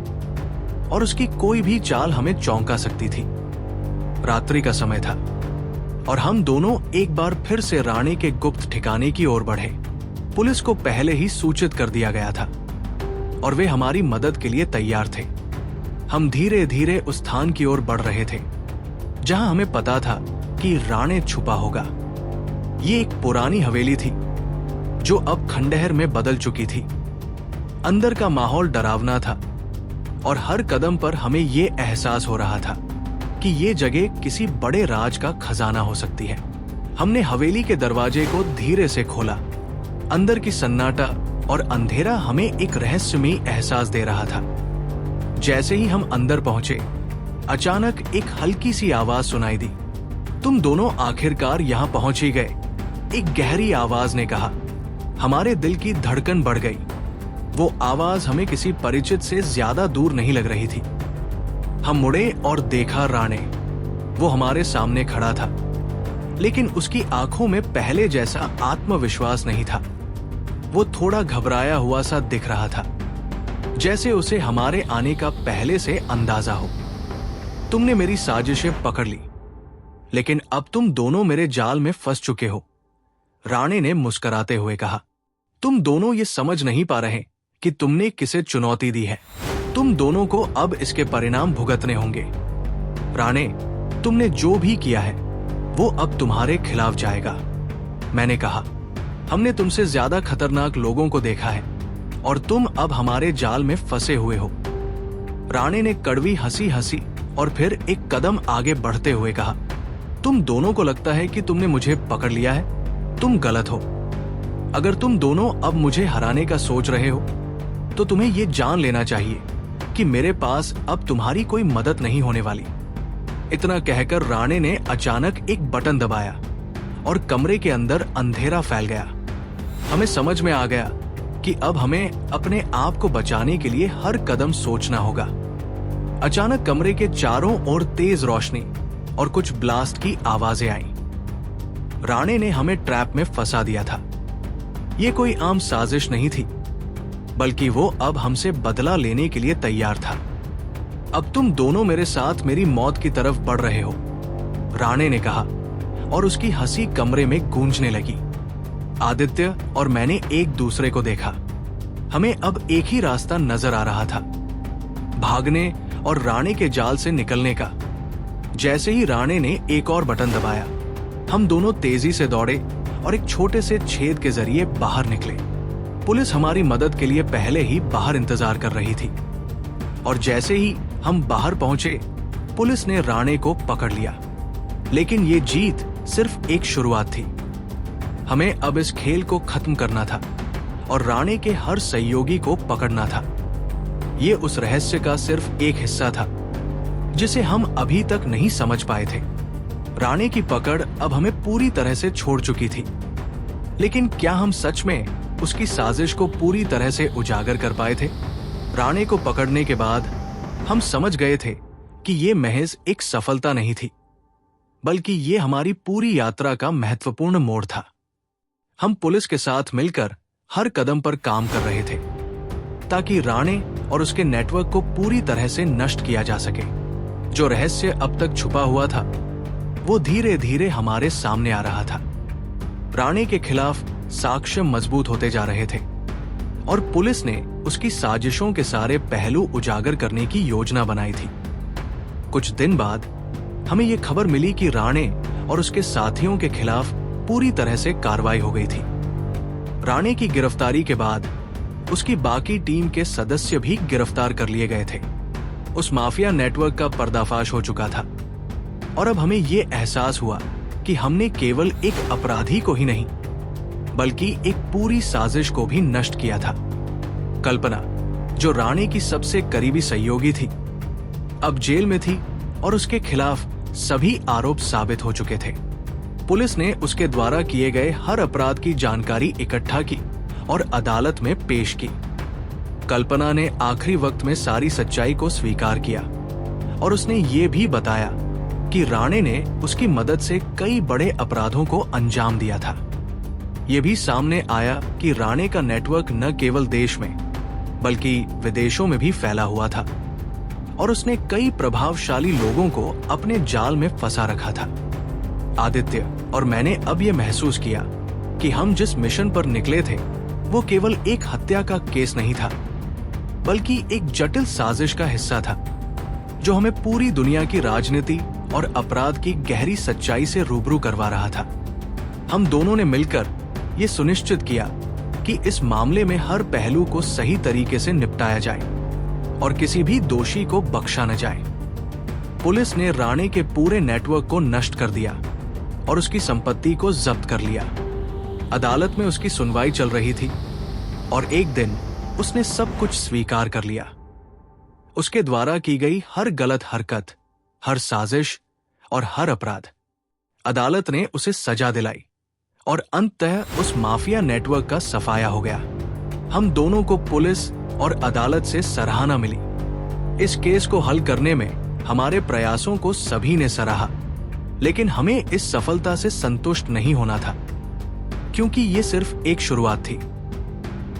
और उसकी कोई भी चाल हमें चौंका सकती थी। रात्रि का समय था और हम दोनों एक बार फिर से राणे के गुप्त ठिकाने की ओर बढ़े। पुलिस को पहले ही सूचित कर दिया गया था और वे हमारी मदद के लिए तैयार थे। हम धीरे धीरे उस स्थान की ओर बढ़ रहे थे जहां हमें पता था कि राणे छुपा होगा। ये एक पुरानी हवेली थी जो अब खंडहर में बदल चुकी थी। अंदर का माहौल डरावना था और हर कदम पर हमें ये एहसास हो रहा था कि ये जगह किसी बड़े राज का खजाना हो सकती है। हमने हवेली के दरवाजे को धीरे से खोला। अंदर की सन्नाटा और अंधेरा हमें एक रहस्यमयी एहसास दे रहा था। जैसे ही हम अंदर पहुंचे, अचानक एक हल्की सी आवाज सुनाई दी। तुम दोनों आखिरकार यहाँ पहुंच ही गए, एक गहरी आवाज ने कहा। हमारे दिल की धड़कन बढ़ गई। वो आवाज हमें किसी परिचित से ज्यादा दूर नहीं लग रही थी। हम मुड़े और देखा राणे। वो हमारे सामने खड़ा था, लेकिन उसकी आंखों में पहले जैसा आत्मविश्वास नहीं था। वो थोड़ा घबराया हुआ सा दिख रहा था, जैसे उसे हमारे आने का पहले से अंदाजा हो। तुमने मेरी साजिशें पकड़ ली, लेकिन अब तुम दोनों मेरे जाल में फंस चुके हो, राणे ने मुस्कुराते हुए कहा। तुम दोनों ये समझ नहीं पा रहे कि तुमने किसे चुनौती दी है। तुम दोनों को अब इसके परिणाम भुगतने होंगे। राणे, तुमने जो भी किया है वो अब तुम्हारे खिलाफ जाएगा। मैंने कहा, हमने तुमसे ज्यादा खतरनाक लोगों को देखा है और तुम अब हमारे जाल में फंसे हुए हो। राणे ने कड़वी हंसी हंसी और फिर एक कदम आगे बढ़ते हुए कहा, तुम दोनों को लगता है कि तुमने मुझे पकड़ लिया है। तुम गलत हो। अगर तुम दोनों अब मुझे हराने का सोच रहे हो तो तुम्हें ये जान लेना चाहिए कि मेरे पास अब तुम्हारी कोई मदद नहीं होने वाली। इतना कहकर राणे ने अचानक एक बटन दबाया और कमरे के अंदर अंधेरा फैल गया। हमें समझ में आ गया कि अब हमें अपने आप को बचाने के लिए हर कदम सोचना होगा। अचानक कमरे के चारों ओर तेज रोशनी और कुछ ब्लास्ट की आवाजें आईं। राणे ने हमें ट्रैप में फंसा दिया था। ये कोई आम साजिश नहीं थी, बल्कि वो अब हमसे बदला लेने के लिए तैयार था। अब तुम दोनों मेरे साथ मेरी मौत की तरफ बढ़ रहे हो, राणे ने कहा और उसकी हंसी कमरे में गूंजने लगी। आदित्य और मैंने एक दूसरे को देखा। हमें अब एक ही रास्ता नजर आ रहा था, भागने और राणे के जाल से निकलने का। जैसे ही राणे ने एक और बटन दबाया, हम दोनों तेजी से दौड़े और एक छोटे से छेद के जरिए बाहर निकले। पुलिस हमारी मदद के लिए पहले ही बाहर इंतजार कर रही थी और जैसे ही हम बाहर पहुंचे, पुलिस ने राणे को पकड़ लिया। लेकिन ये जीत सिर्फ एक शुरुआत थी। हमें अब इस खेल को खत्म करना था और राणे के हर सहयोगी को पकड़ना था। ये उस रहस्य का सिर्फ एक हिस्सा था जिसे हम अभी तक नहीं समझ पाए थे। राणे की पकड़ अब हमें पूरी तरह से छोड़ चुकी थी, लेकिन क्या हम सच में उसकी साजिश को पूरी तरह से उजागर कर पाए थे? राणे को पकड़ने के बाद हम समझ गए थे कि ये महज एक सफलता नहीं थी, बल्कि ये हमारी पूरी यात्रा का महत्वपूर्ण मोड़ था। हम पुलिस के साथ मिलकर हर कदम पर काम कर रहे थे ताकि राणे और उसके नेटवर्क को पूरी तरह से नष्ट किया जा सके। जो रहस्य अब तक छुपा हुआ था वो धीरे धीरे हमारे सामने आ रहा था। राणे के खिलाफ साक्ष्य मजबूत होते जा रहे थे और पुलिस ने उसकी साजिशों के सारे पहलू उजागर करने की योजना बनाई थी। कुछ दिन बाद हमें यह खबर मिली कि राणे और उसके साथियों के खिलाफ पूरी तरह से कार्रवाई हो गई थी। राणे की गिरफ्तारी के बाद उसकी बाकी टीम के सदस्य भी गिरफ्तार कर लिए गए थे। उस माफिया नेटवर्क का पर्दाफाश हो चुका था और अब हमें यह एहसास हुआ कि हमने केवल एक अपराधी को ही नहीं बल्कि एक पूरी साजिश को भी नष्ट किया था। कल्पना, जो राणे की सबसे करीबी सहयोगी थी, अब जेल में थी और उसके खिलाफ सभी आरोप साबित हो चुके थे। पुलिस ने उसके द्वारा किए गए हर अपराध की जानकारी इकट्ठा की और अदालत में पेश की। कल्पना ने आखिरी वक्त में सारी सच्चाई को स्वीकार किया और उसने ये भी बताया कि राणे ने उसकी मदद से कई बड़े अपराधों को अंजाम दिया था। ये भी सामने आया कि राणे का नेटवर्क न केवल देश में बल्कि विदेशों में भी फैला हुआ था और उसने कई प्रभावशाली लोगों को अपने जाल में फंसा रखा था। आदित्य और मैंने अब यह महसूस किया कि हम जिस मिशन पर निकले थे वो केवल एक हत्या का केस नहीं था बल्कि एक जटिल साजिश का हिस्सा था जो हमें पूरी दुनिया की राजनीति और अपराध की गहरी सच्चाई से रूबरू करवा रहा था। हम दोनों ने मिलकर ये सुनिश्चित किया कि इस मामले में हर पहलू को सही तरीके से निपटाया जाए और किसी भी दोषी को बख्शा न जाए। पुलिस ने राणे के पूरे नेटवर्क को नष्ट कर दिया और उसकी संपत्ति को जब्त कर लिया। अदालत में उसकी सुनवाई चल रही थी और एक दिन उसने सब कुछ स्वीकार कर लिया। उसके द्वारा की गई हर गलत हरकत, हर साजिश और हर अपराध, अदालत ने उसे सजा दिलाई और अंततः उस माफिया नेटवर्क का सफाया हो गया। हम दोनों को पुलिस और अदालत से सराहना मिली। इस केस को हल करने में हमारे प्रयासों को सभी ने सराहा, लेकिन हमें इस सफलता से संतुष्ट नहीं होना था क्योंकि ये सिर्फ एक शुरुआत थी।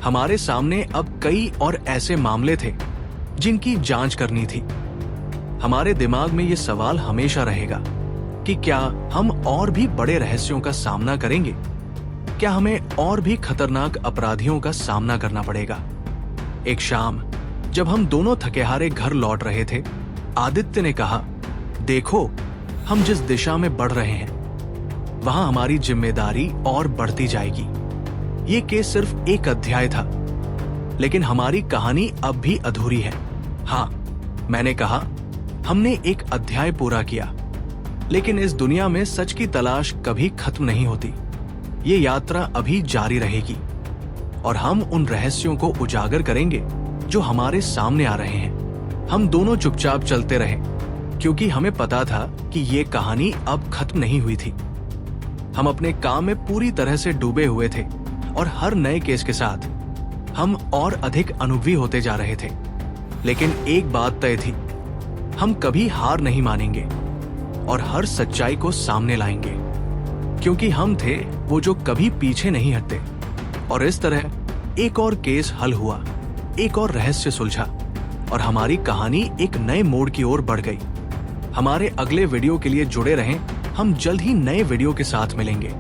हमारे सामने अब कई और ऐसे मामले थे जिनकी जांच करनी थी। हमारे दिमाग में ये सवाल हमेशा रहेगा कि क्या हम और भी बड़े रहस्यों का सामना करेंगे? क्या हमें और भी खतरनाक अपराधियों का सामना करना पड़ेगा? एक शाम जब हम दोनों थकेहारे घर लौट रहे थे, आदित्य ने कहा, देखो, हम जिस दिशा में बढ़ रहे हैं वहां हमारी जिम्मेदारी और बढ़ती जाएगी। ये केस सिर्फ एक अध्याय था, लेकिन हमारी कहानी अब भी अधूरी है। हाँ, मैंने कहा, हमने एक अध्याय पूरा किया, लेकिन इस दुनिया में सच की तलाश कभी खत्म नहीं होती। ये यात्रा अभी जारी रहेगी और हम उन रहस्यों को उजागर करेंगे जो हमारे सामने आ रहे हैं। हम दोनों चुपचाप चलते रहे क्योंकि हमें पता था कि ये कहानी अब खत्म नहीं हुई थी। हम अपने काम में पूरी तरह से डूबे हुए थे और हर नए केस के साथ हम और अधिक अनुभवी होते जा रहे थे। लेकिन एक बात तय थी, हम कभी हार नहीं मानेंगे और हर सच्चाई को सामने लाएंगे, क्योंकि हम थे वो जो कभी पीछे नहीं हटते। और इस तरह एक और केस हल हुआ, एक और रहस्य सुलझा और हमारी कहानी एक नए मोड़ की ओर बढ़ गई। हमारे अगले वीडियो के लिए जुड़े रहें। हम जल्द ही नए वीडियो के साथ मिलेंगे।